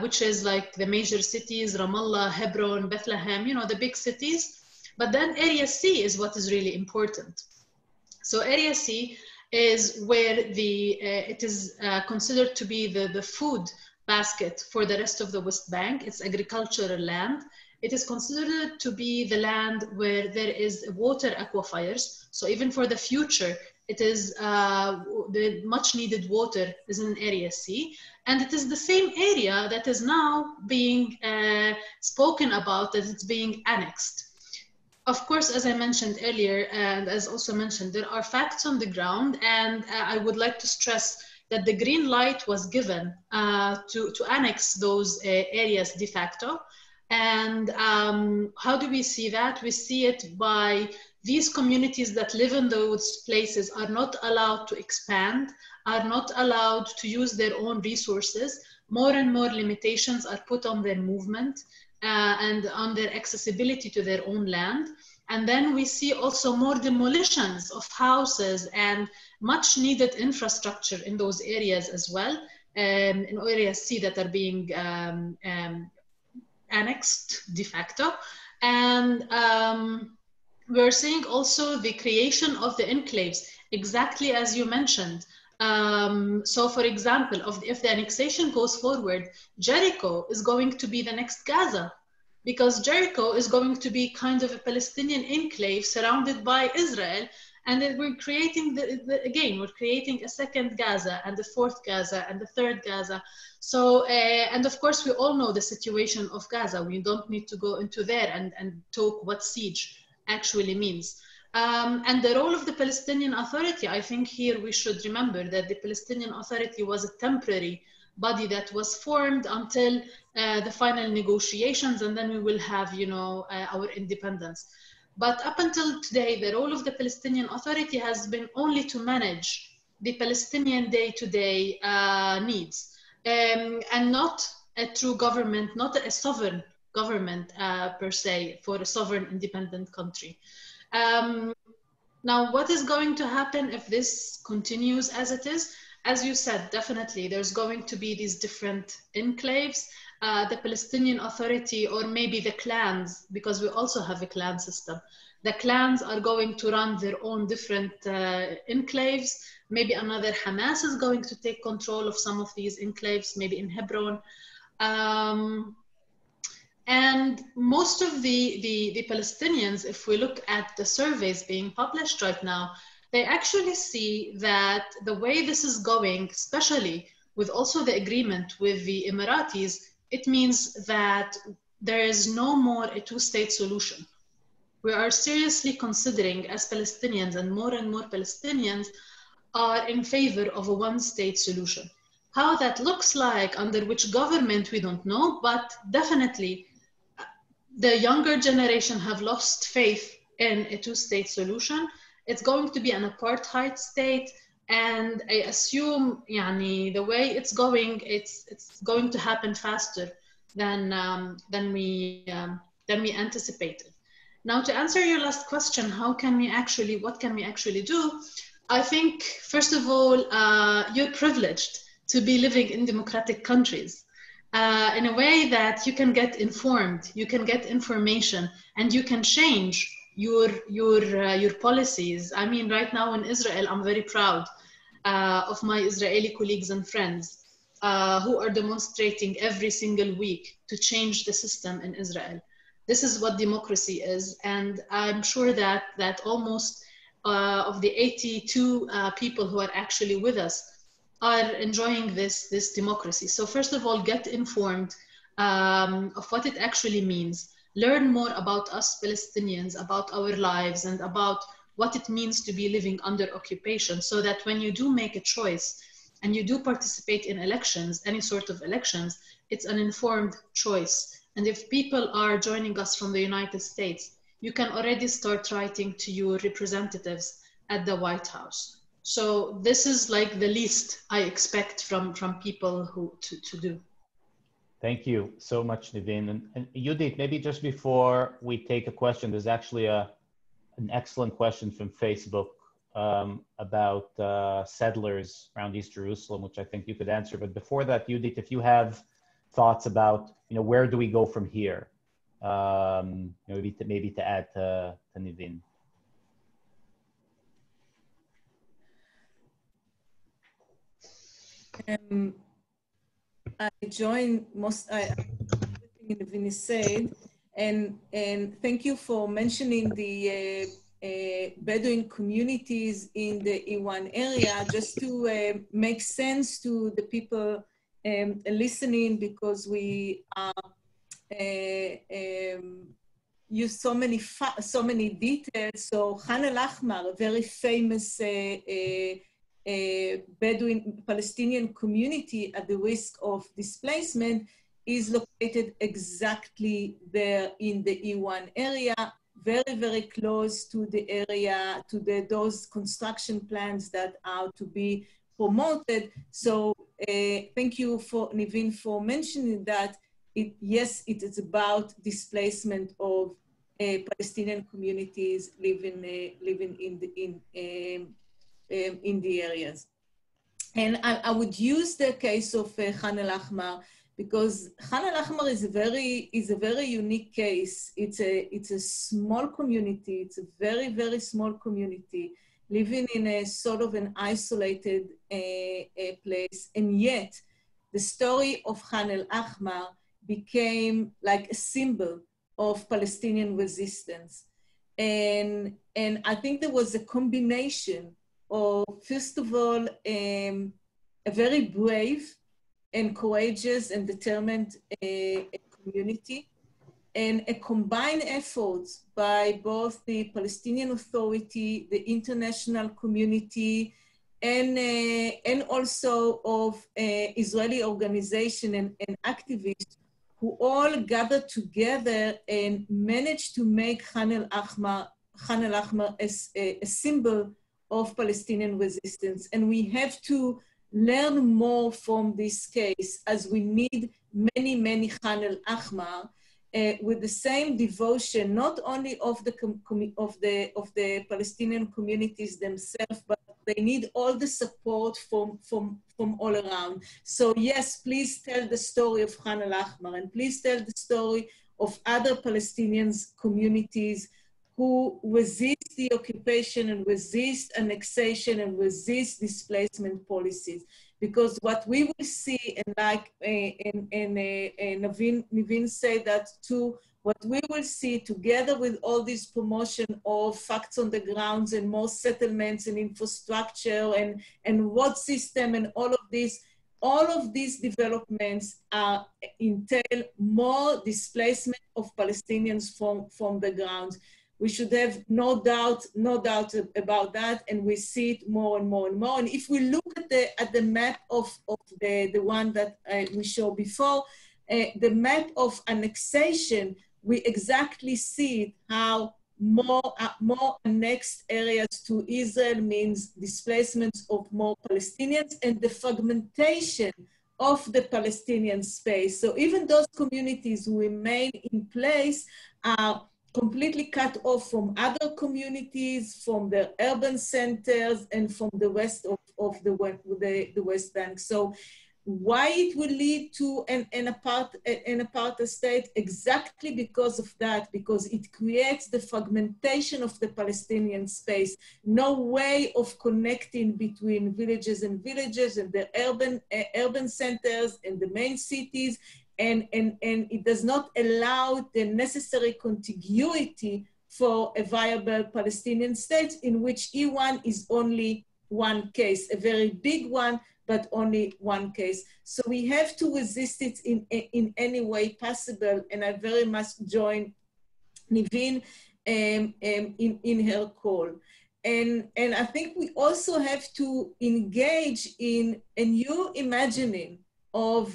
which is like the major cities, Ramallah, Hebron, Bethlehem, you know, the big cities. But then Area C is what is really important. So Area C is where it is considered to be the food basket for the rest of the West Bank. It's agricultural land. It is considered to be the land where there is water aquifers. So even for the future, it is the much needed water is in Area C. And it is the same area that is now being spoken about, that it's being annexed. Of course, as I mentioned earlier, and as also mentioned, there are facts on the ground, and I would like to stress that the green light was given to annex those areas de facto. And how do we see that? We see it by these communities that live in those places are not allowed to expand, are not allowed to use their own resources. More and more limitations are put on their movement and on their accessibility to their own land. And then we see also more demolitions of houses and much needed infrastructure in those areas as well, in Area C that are being annexed de facto. And we're seeing also the creation of the enclaves, exactly as you mentioned. So for example, if the annexation goes forward, Jericho is going to be the next Gaza, because Jericho is going to be kind of a Palestinian enclave surrounded by Israel. And then we're creating, again, we're creating a second Gaza and the fourth Gaza and the third Gaza. So, and of course, we all know the situation of Gaza. We don't need to go into there and talk what siege actually means. And the role of the Palestinian Authority, I think here we should remember that the Palestinian Authority was a temporary body that was formed until the final negotiations, and then we will have, you know, our independence. But up until today, the role of the Palestinian Authority has been only to manage the Palestinian day-to-day needs, and not a true government, not a sovereign government per se for a sovereign independent country. Now, what is going to happen if this continues as it is? As you said, definitely there's going to be these different enclaves. The Palestinian Authority, or maybe the clans, because we also have a clan system. The clans are going to run their own different enclaves. Maybe another Hamas is going to take control of some of these enclaves, maybe in Hebron. And most of the Palestinians, if we look at the surveys being published right now, they actually see that the way this is going, especially with also the agreement with the Emiratis, it means that there is no more a two-state solution. We are seriously considering as Palestinians, and more Palestinians are in favor of a one-state solution. How that looks like, under which government, we don't know, but definitely the younger generation have lost faith in a two-state solution. It's going to be an apartheid state, and I assume, yani, the way it's going going to happen faster than we anticipated. Now, to answer your last question, what can we actually do? I think, first of all, you're privileged to be living in democratic countries in a way that you can get informed, you can get information, and you can change your policies. I mean, right now in Israel, I'm very proud of my Israeli colleagues and friends who are demonstrating every single week to change the system in Israel. This is what democracy is, and I'm sure that almost of the 82 people who are actually with us are enjoying this democracy. So first of all, get informed of what it actually means. Learn more about us Palestinians, about our lives, and about what it means to be living under occupation, so that when you do make a choice and you do participate in elections, any sort of elections, it's an informed choice. And if people are joining us from the United States, you can already start writing to your representatives at the White House. So this is like the least I expect from people who to do. Thank you so much, Nivin. And Judith, maybe just before we take a question, there's actually an excellent question from Facebook about settlers around East Jerusalem, which I think you could answer. But before that, Judith, if you have thoughts about, where do we go from here? Maybe to add to Nivin. I join everything Nivin said, and thank you for mentioning the Bedouin communities in the E1 area, just to make sense to the people listening, because we use so many details. So Khan al-Ahmar, a very famous Bedouin Palestinian community at the risk of displacement, is located exactly there in the E1 area, very, very close to the area, to those construction plans that are to be promoted. So thank you, Nivin, for mentioning that. Yes, it is about displacement of Palestinian communities living in the areas. And I would use the case of Khan al-Ahmar, because Khan al-Ahmar is a very unique case. It's a small community. It's a very, very small community living in a sort of an isolated place. And yet the story of Khan al-Ahmar became like a symbol of Palestinian resistance. And I think there was a combination of, first of all, a very brave and courageous and determined community, and a combined effort by both the Palestinian Authority, the international community, and also of Israeli organization and activists, who all gathered together and managed to make Khan al-Ahmar as a symbol of Palestinian resistance. And we have to learn more from this case, as we need many, many Khan al-Ahmar with the same devotion, not only of the Palestinian communities themselves, but they need all the support from all around. So yes, please tell the story of Khan al-Ahmar, and please tell the story of other Palestinian communities who resist the occupation and resist annexation and resist displacement policies. Because what we will see, and like Nivin said that too, what we will see together with all this promotion of facts on the grounds and more settlements and infrastructure and road system and all of these developments entail more displacement of Palestinians from the ground. We should have no doubt about that, and we see it more and more and more. And if we look at the map of the one that we showed before, the map of annexation, we exactly see how more annexed areas to Israel means displacements of more Palestinians and the fragmentation of the Palestinian space. So even those communities who remain in place are completely cut off from other communities, from their urban centers, and from the rest of the West Bank. So why it will lead to an apartheid state? Exactly because of that, because it creates the fragmentation of the Palestinian space. No way of connecting between villages and the urban centers and the main cities. And it does not allow the necessary contiguity for a viable Palestinian state, in which E1 is only one case, a very big one, but only one case. So we have to resist it in any way possible, and I very much join Nivin in her call. And I think we also have to engage in a new imagining of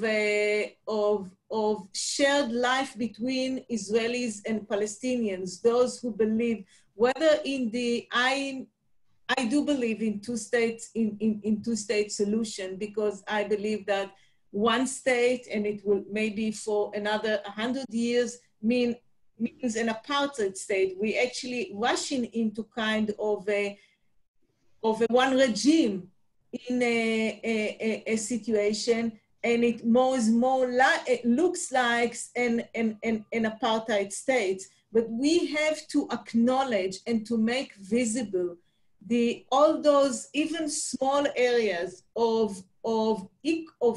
shared life between Israelis and Palestinians, those who believe, whether in the Ayn I do believe in two states, in two-state solution, because I believe that one state, and it will maybe for another 100 years, means an apartheid state. We actually rushing into kind of a one regime in a situation, and it more is more like, it looks like an apartheid state. But we have to acknowledge and to make visible all those even small areas of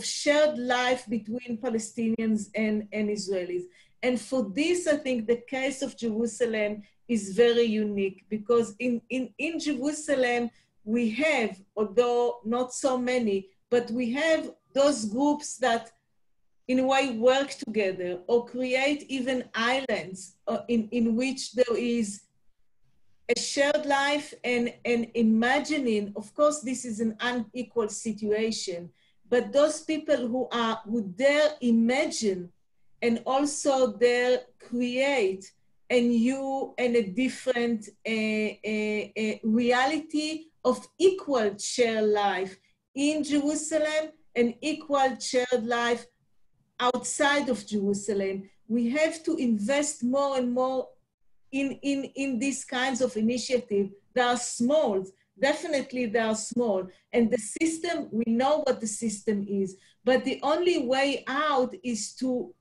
shared life between Palestinians and Israelis. And for this, I think the case of Jerusalem is very unique, because in Jerusalem, we have, although not so many, but we have those groups that in a way work together or create even islands in which there is a shared life and imagining. Of course, this is an unequal situation, but those people who dare imagine and also dare create a new and a different reality of equal shared life in Jerusalem and equal shared life outside of Jerusalem. We have to invest more and more in these kinds of initiatives. They are small, definitely they are small. And the system, we know what the system is, but the only way out is to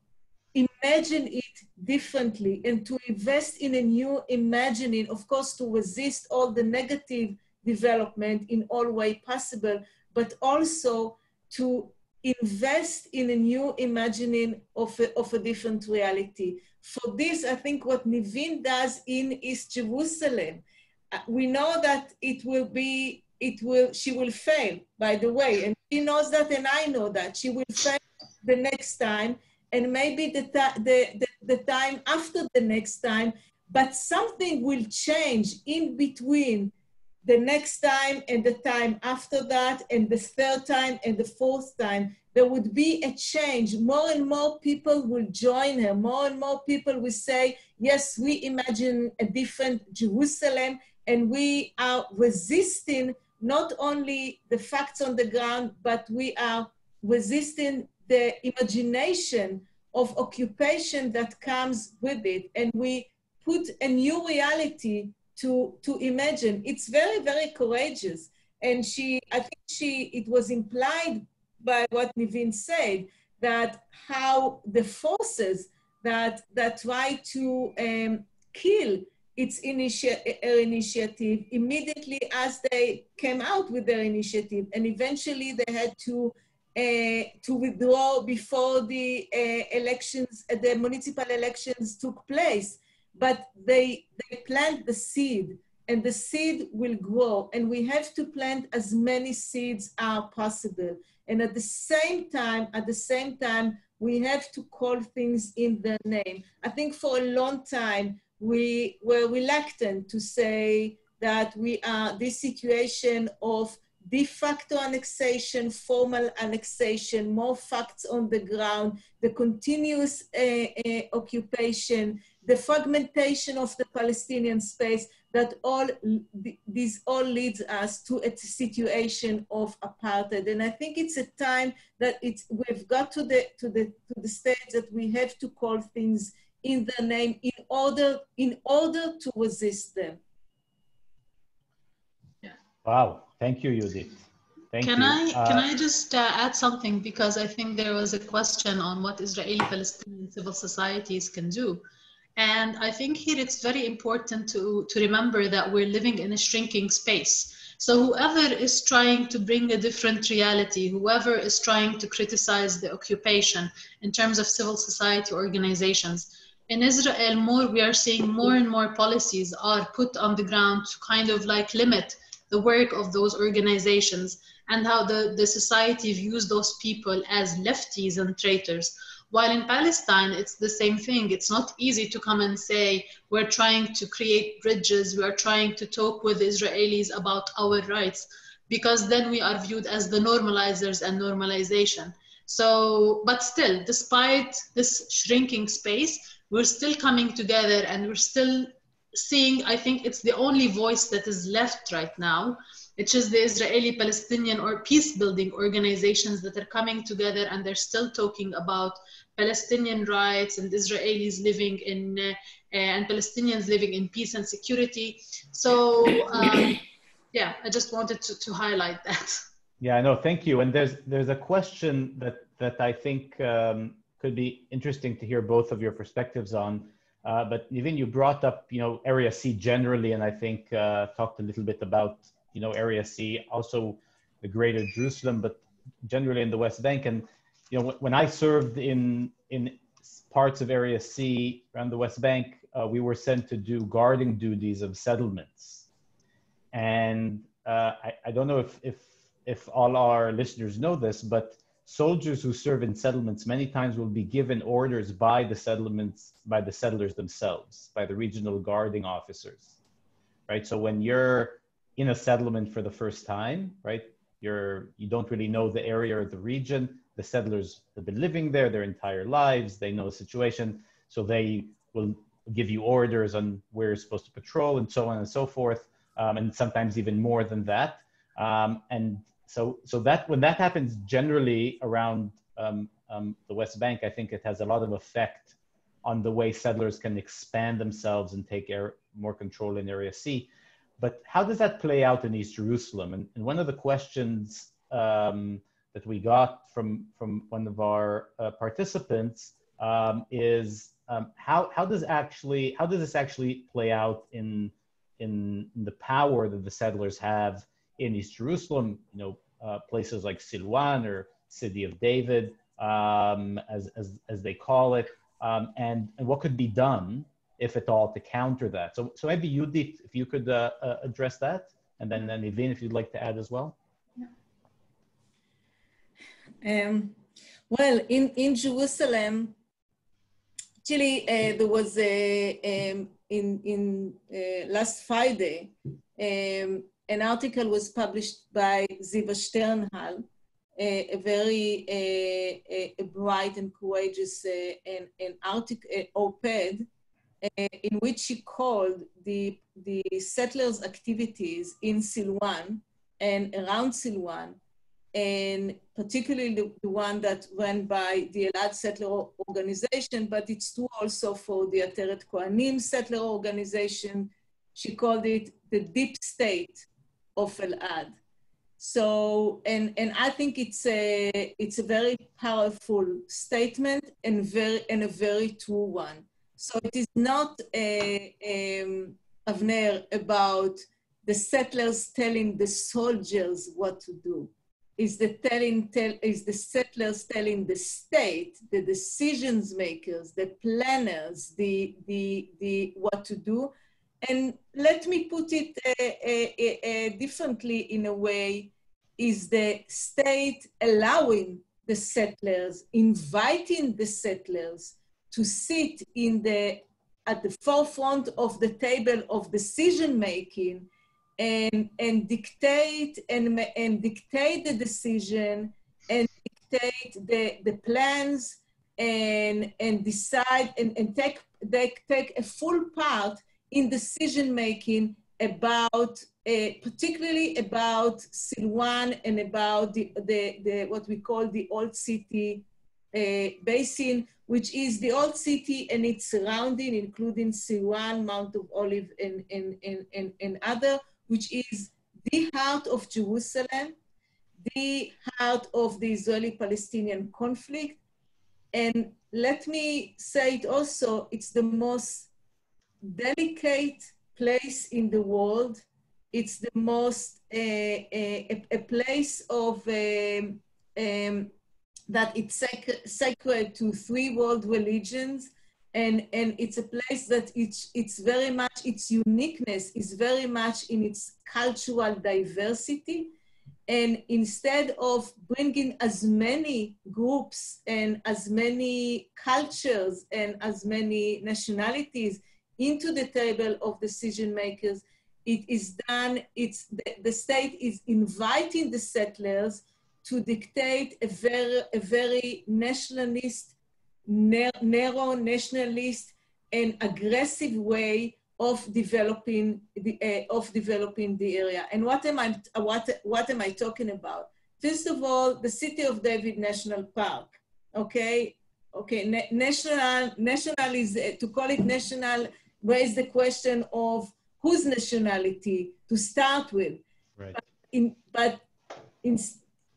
imagine it differently and to invest in a new imagining, of course, to resist all the negative development in all way possible, but also to invest in a new imagining of a different reality. For this, I think what Nivin does in East Jerusalem, we know that she will fail, by the way, and she knows that, and I know that she will fail the next time, and maybe the time after the next time, but something will change in between the next time and the time after that, and the third time and the fourth time. There would be a change. More and more people will join her. More and more people will say, yes, we imagine a different Jerusalem, and we are resisting not only the facts on the ground, but we are resisting the imagination of occupation that comes with it. And we put a new reality to imagine. It's very, very courageous. And I think it was implied by what Nivin said, that how the forces that try to kill its initiative immediately as they came out with their initiative, and eventually they had to withdraw before the elections, the municipal elections took place. But they plant the seed, and the seed will grow, and we have to plant as many seeds as possible. And at the same time, we have to call things in their name. I think for a long time, we were reluctant to say that we are this situation of de facto annexation, formal annexation, more facts on the ground, the continuous occupation, the fragmentation of the Palestinian space, that this all leads us to a situation of apartheid. And I think it's a time that we've got to the stage that we have to call things in their name in order to resist them. Yeah. Wow, thank you, Judith. Can I just add something, because I think there was a question on what Israeli-Palestinian civil societies can do. And I think here it's very important to remember that we're living in a shrinking space. So whoever is trying to bring a different reality, whoever is trying to criticize the occupation in terms of civil society organizations, in Israel, we are seeing more and more policies are put on the ground to kind of like limit the work of those organizations, and how the society views those people as lefties and traitors. While in Palestine, it's the same thing. It's not easy to come and say, we're trying to create bridges, we're trying to talk with Israelis about our rights, because then we are viewed as the normalizers and normalization. So, but still, despite this shrinking space, we're still coming together, and we're still seeing, I think it's the only voice that is left right now. It's just the Israeli Palestinian or peace building organizations that are coming together, and they're still talking about Palestinian rights and Israelis living in and Palestinians living in peace and security. So yeah, I just wanted to highlight that. Yeah, no, thank you. And there's a question that I think could be interesting to hear both of your perspectives on. But even you brought up, Area C generally, and I think talked a little bit about, Area C, also the Greater Jerusalem, but generally in the West Bank. And when I served in parts of Area C around the West Bank, we were sent to do guarding duties of settlements. And I don't know if all our listeners know this, but soldiers who serve in settlements many times will be given orders by the settlements, by the settlers themselves, by the regional guarding officers, right? So when you're in a settlement for the first time, right, you don't really know the area or the region. The settlers have been living there their entire lives. They know the situation. So they will give you orders on where you're supposed to patrol and so on and so forth. And sometimes even more than that. And so that when that happens generally around the West Bank, I think it has a lot of effect on the way settlers can expand themselves and take more control in Area C. But how does that play out in East Jerusalem? And one of the questions that we got from one of our participants is how does this actually play out in the power that the settlers have in East Jerusalem, places like Silwan or City of David, as they call it, and what could be done, if at all, to counter that. So maybe Judith, if you could address that, and then Nivin, if you'd like to add as well. Well, in Jerusalem, actually, there was in last Friday, an article was published by Ziva Sternhal, a very bright and courageous op-ed, in which she called the settlers' activities in Silwan and around Silwan, and particularly the one that ran by the Elad Settler Organization, but it's true also for the Ateret Kohanim Settler Organization. She called it the deep state of Elad. So, and I think it's a very powerful statement and a very true one. So it is not Avner, about the settlers telling the soldiers what to do. Is the settlers telling the state, the decisions makers, the planners, the what to do. And let me put it differently in a way, is the state allowing the settlers, inviting the settlers to sit at the forefront of the table of decision making and dictate the decision and dictate the plans and decide and take a full part in decision making about particularly about Silwan and about the what we call the Old City Basin, which is the Old City and its surrounding, including Silwan, Mount of Olive, and other, which is the heart of Jerusalem, the heart of the Israeli-Palestinian conflict. And let me say it also, it's the most delicate place in the world. It's the most, a place of, that it's sacred to 3 world religions. And it's a place that it's very much, its uniqueness is very much in its cultural diversity. And instead of bringing as many groups and as many cultures and as many nationalities into the table of decision makers, it is done, the state is inviting the settlers to dictate a very nationalist, narrow nationalist and aggressive way of developing the area. And what am I talking about? First of all, the City of David National Park. Okay, national is to call it national. Raise the question of whose nationality to start with. Right.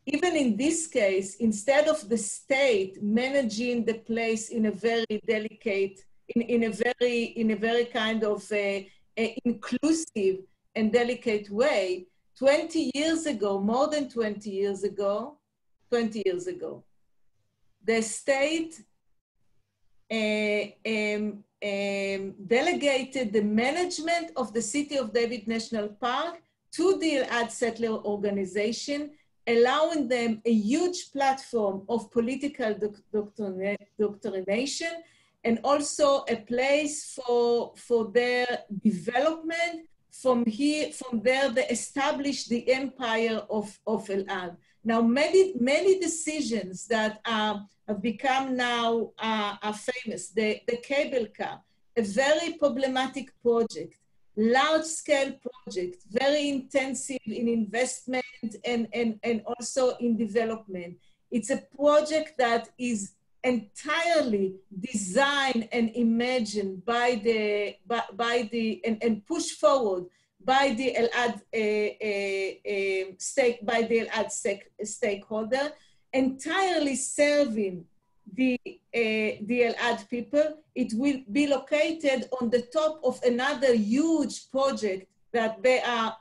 Even in this case, instead of the state managing the place in a very delicate, in a very kind of inclusive and delicate way, 20 years ago, more than 20 years ago, the state delegated the management of the City of David National Park to the Elad Settler Organization, allowing them a huge platform of political doctrination and also a place for their development. From there, they established the empire of Elad. Now, many decisions that have become now are famous. The cable car, a very problematic project, large-scale project, very intensive in investment and also in development. It's a project that is entirely designed and imagined and pushed forward by the Elad stakeholder, entirely serving the Elad people. It will be located on the top of another huge project that they are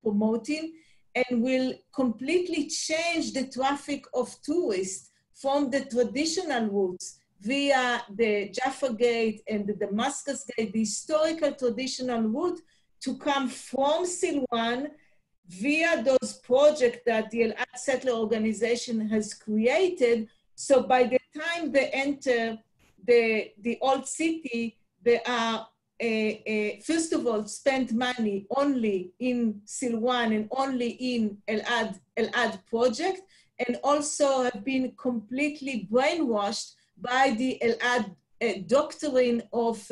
promoting, and will completely change the traffic of tourists from the traditional routes via the Jaffa Gate and the Damascus Gate, the historical traditional route, to come from Silwan via those projects that the Elad Settler Organization has created. So by the time they enter the old city, they are, first of all, spent money only in Silwan and only in Elad project, and also have been completely brainwashed by the Elad doctrine of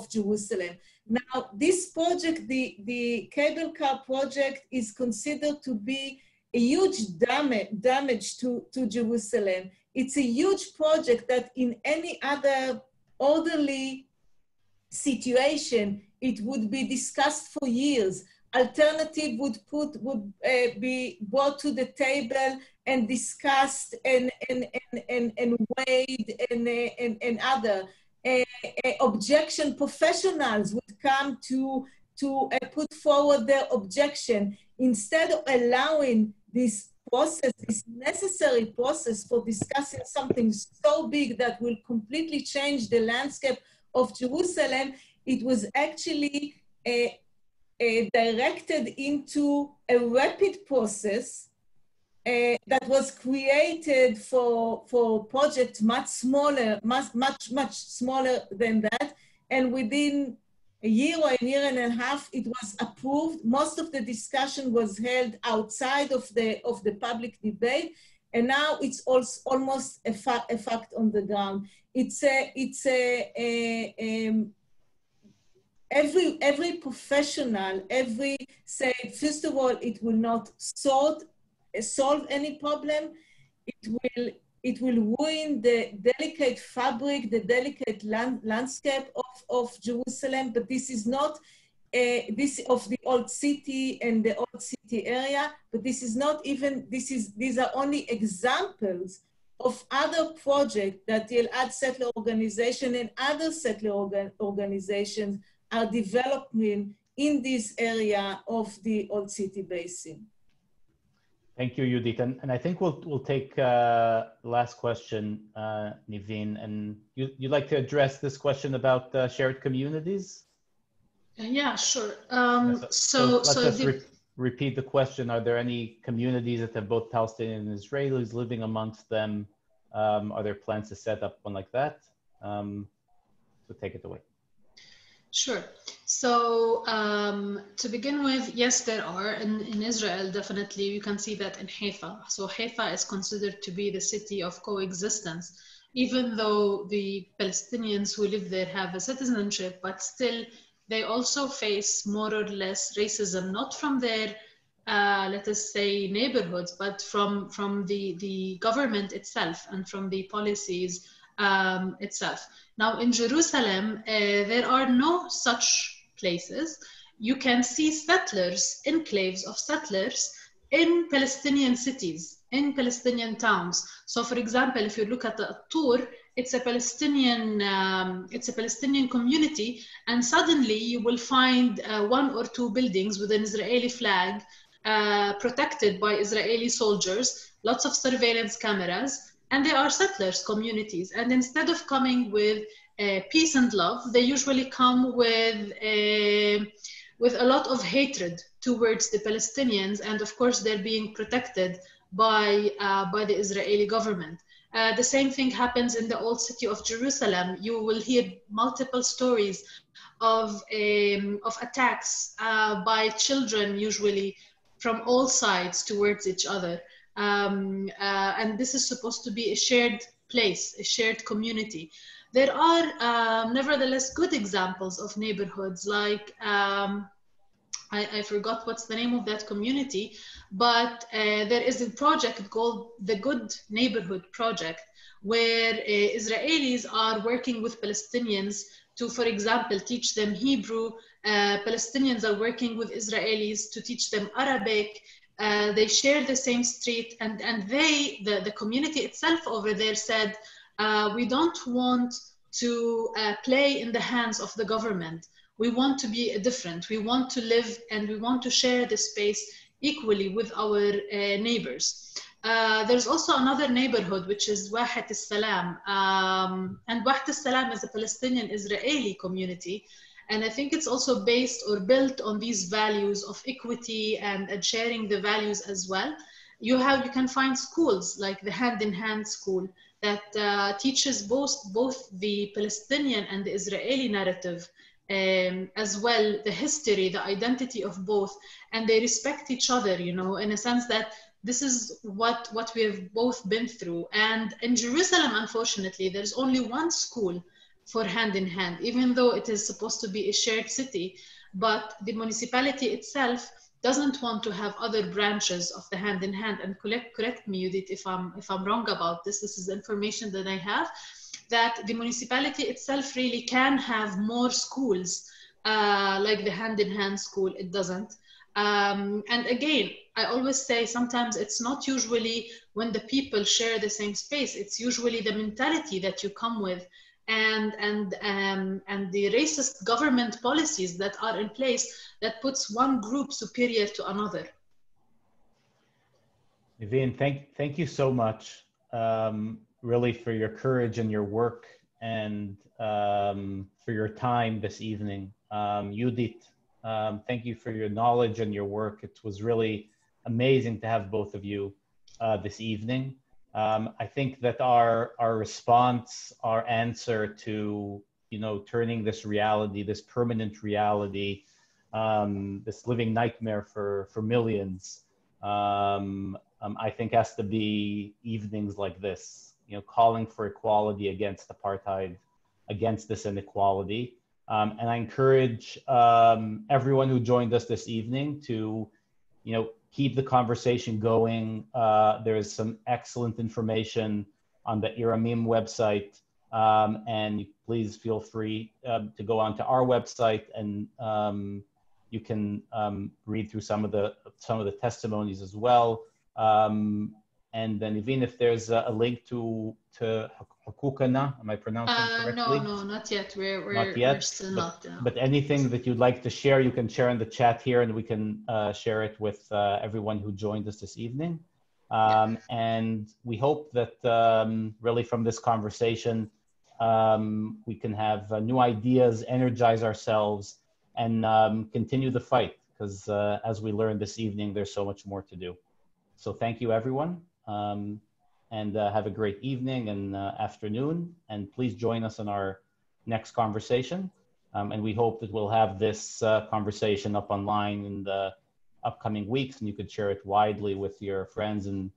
Jerusalem. Now, this project, the cable car project, is considered to be a huge damage to Jerusalem. It's a huge project that in any other orderly situation, it would be discussed for years. Alternative would be brought to the table and discussed and weighed and other objection professionals would come to put forward their objection. Instead of allowing this process, this necessary process for discussing something so big that will completely change the landscape of Jerusalem, it was actually directed into a rapid process that was created for projects much smaller, much smaller than that. And within a year or a year and a half, it was approved. Most of the discussion was held outside of the public debate, and now it's also almost a fact on the ground. Every professional, say, first of all, it will not solve any problem. It will ruin the delicate fabric, the delicate landscape of Jerusalem. But this is not this of the old city and the old city area. But this is not even. These are only examples of other projects that the Elad Settler Organization and other settler organizations are developing in this area of the Old City Basin. Thank you, Judith. And I think we'll take last question, Niveen. And you'd like to address this question about shared communities? Yeah, sure. So let's just repeat the question. Are there any communities that have both Palestinians and Israelis living amongst them? Are there plans to set up one like that? So take it away. Sure. So to begin with, yes, there are. In Israel, definitely, you can see that in Haifa. So Haifa is considered to be the city of coexistence, even though the Palestinians who live there have a citizenship, but still they also face more or less racism, not from their, let us say, neighborhoods, but from the government itself and from the policies itself. Now, in Jerusalem, there are no such places. You can see settlers, enclaves of settlers in Palestinian cities, in Palestinian towns. So, for example, if you look at the Tur, it's a Palestinian community, and suddenly you will find one or two buildings with an Israeli flag protected by Israeli soldiers, lots of surveillance cameras, and they are settlers communities. And instead of coming with peace and love, they usually come with a lot of hatred towards the Palestinians, and of course they're being protected by the Israeli government. The same thing happens in the old city of Jerusalem. You will hear multiple stories of attacks by children, usually from all sides towards each other. And this is supposed to be a shared place, a shared community. There are nevertheless good examples of neighborhoods, like I forgot what's the name of that community, but there is a project called the Good Neighborhood Project, where Israelis are working with Palestinians to, for example, teach them Hebrew. Palestinians are working with Israelis to teach them Arabic. They share the same street, and the community itself over there said, we don't want to play in the hands of the government. We want to be different. We want to live and we want to share the space equally with our neighbors. There's also another neighborhood, which is Wahat al-Salam. And Wahat al-Salam is a Palestinian-Israeli community. And I think it's also based or built on these values of equity and sharing the values as well. You can find schools like the Hand in Hand school that teaches both the Palestinian and the Israeli narrative, as well, the history, the identity of both, and they respect each other, in a sense that this is what we have both been through. And in Jerusalem, unfortunately, there's only one school for Hand in Hand, even though it is supposed to be a shared city, but the municipality itself doesn't want to have other branches of the Hand in Hand. And correct me, Judith, if I'm wrong about this. This is information that I have, that the municipality itself really can have more schools like the Hand in Hand school. It doesn't. And again, I always say sometimes it's not usually when the people share the same space. It's usually the mentality that you come with and the racist government policies that are in place that puts one group superior to another. Naveen, thank you so much, really, for your courage and your work, and for your time this evening. Judith, thank you for your knowledge and your work. It was really amazing to have both of you this evening. I think that our response, our answer to, turning this reality, this permanent reality, this living nightmare for millions, I think has to be evenings like this, calling for equality against apartheid, against this inequality. And I encourage everyone who joined us this evening to, keep the conversation going. There is some excellent information on the Iramim website, and please feel free to go onto our website, and you can read through some of the testimonies as well. And then even if there's a link to Hukukana, am I pronouncing correctly? No, not yet. Not yet, we're still not. But anything that you'd like to share, you can share in the chat here, and we can share it with everyone who joined us this evening. And we hope that really from this conversation, we can have new ideas, energize ourselves, and continue the fight, because as we learned this evening, there's so much more to do. So thank you, everyone. And have a great evening and afternoon. And please join us in our next conversation. And we hope that we'll have this conversation up online in the upcoming weeks, and you could share it widely with your friends and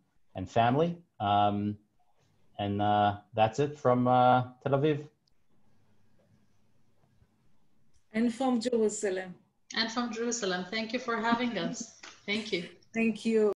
family. And that's it from Tel Aviv. And from Jerusalem. And from Jerusalem. Thank you for having us. Thank you. Thank you.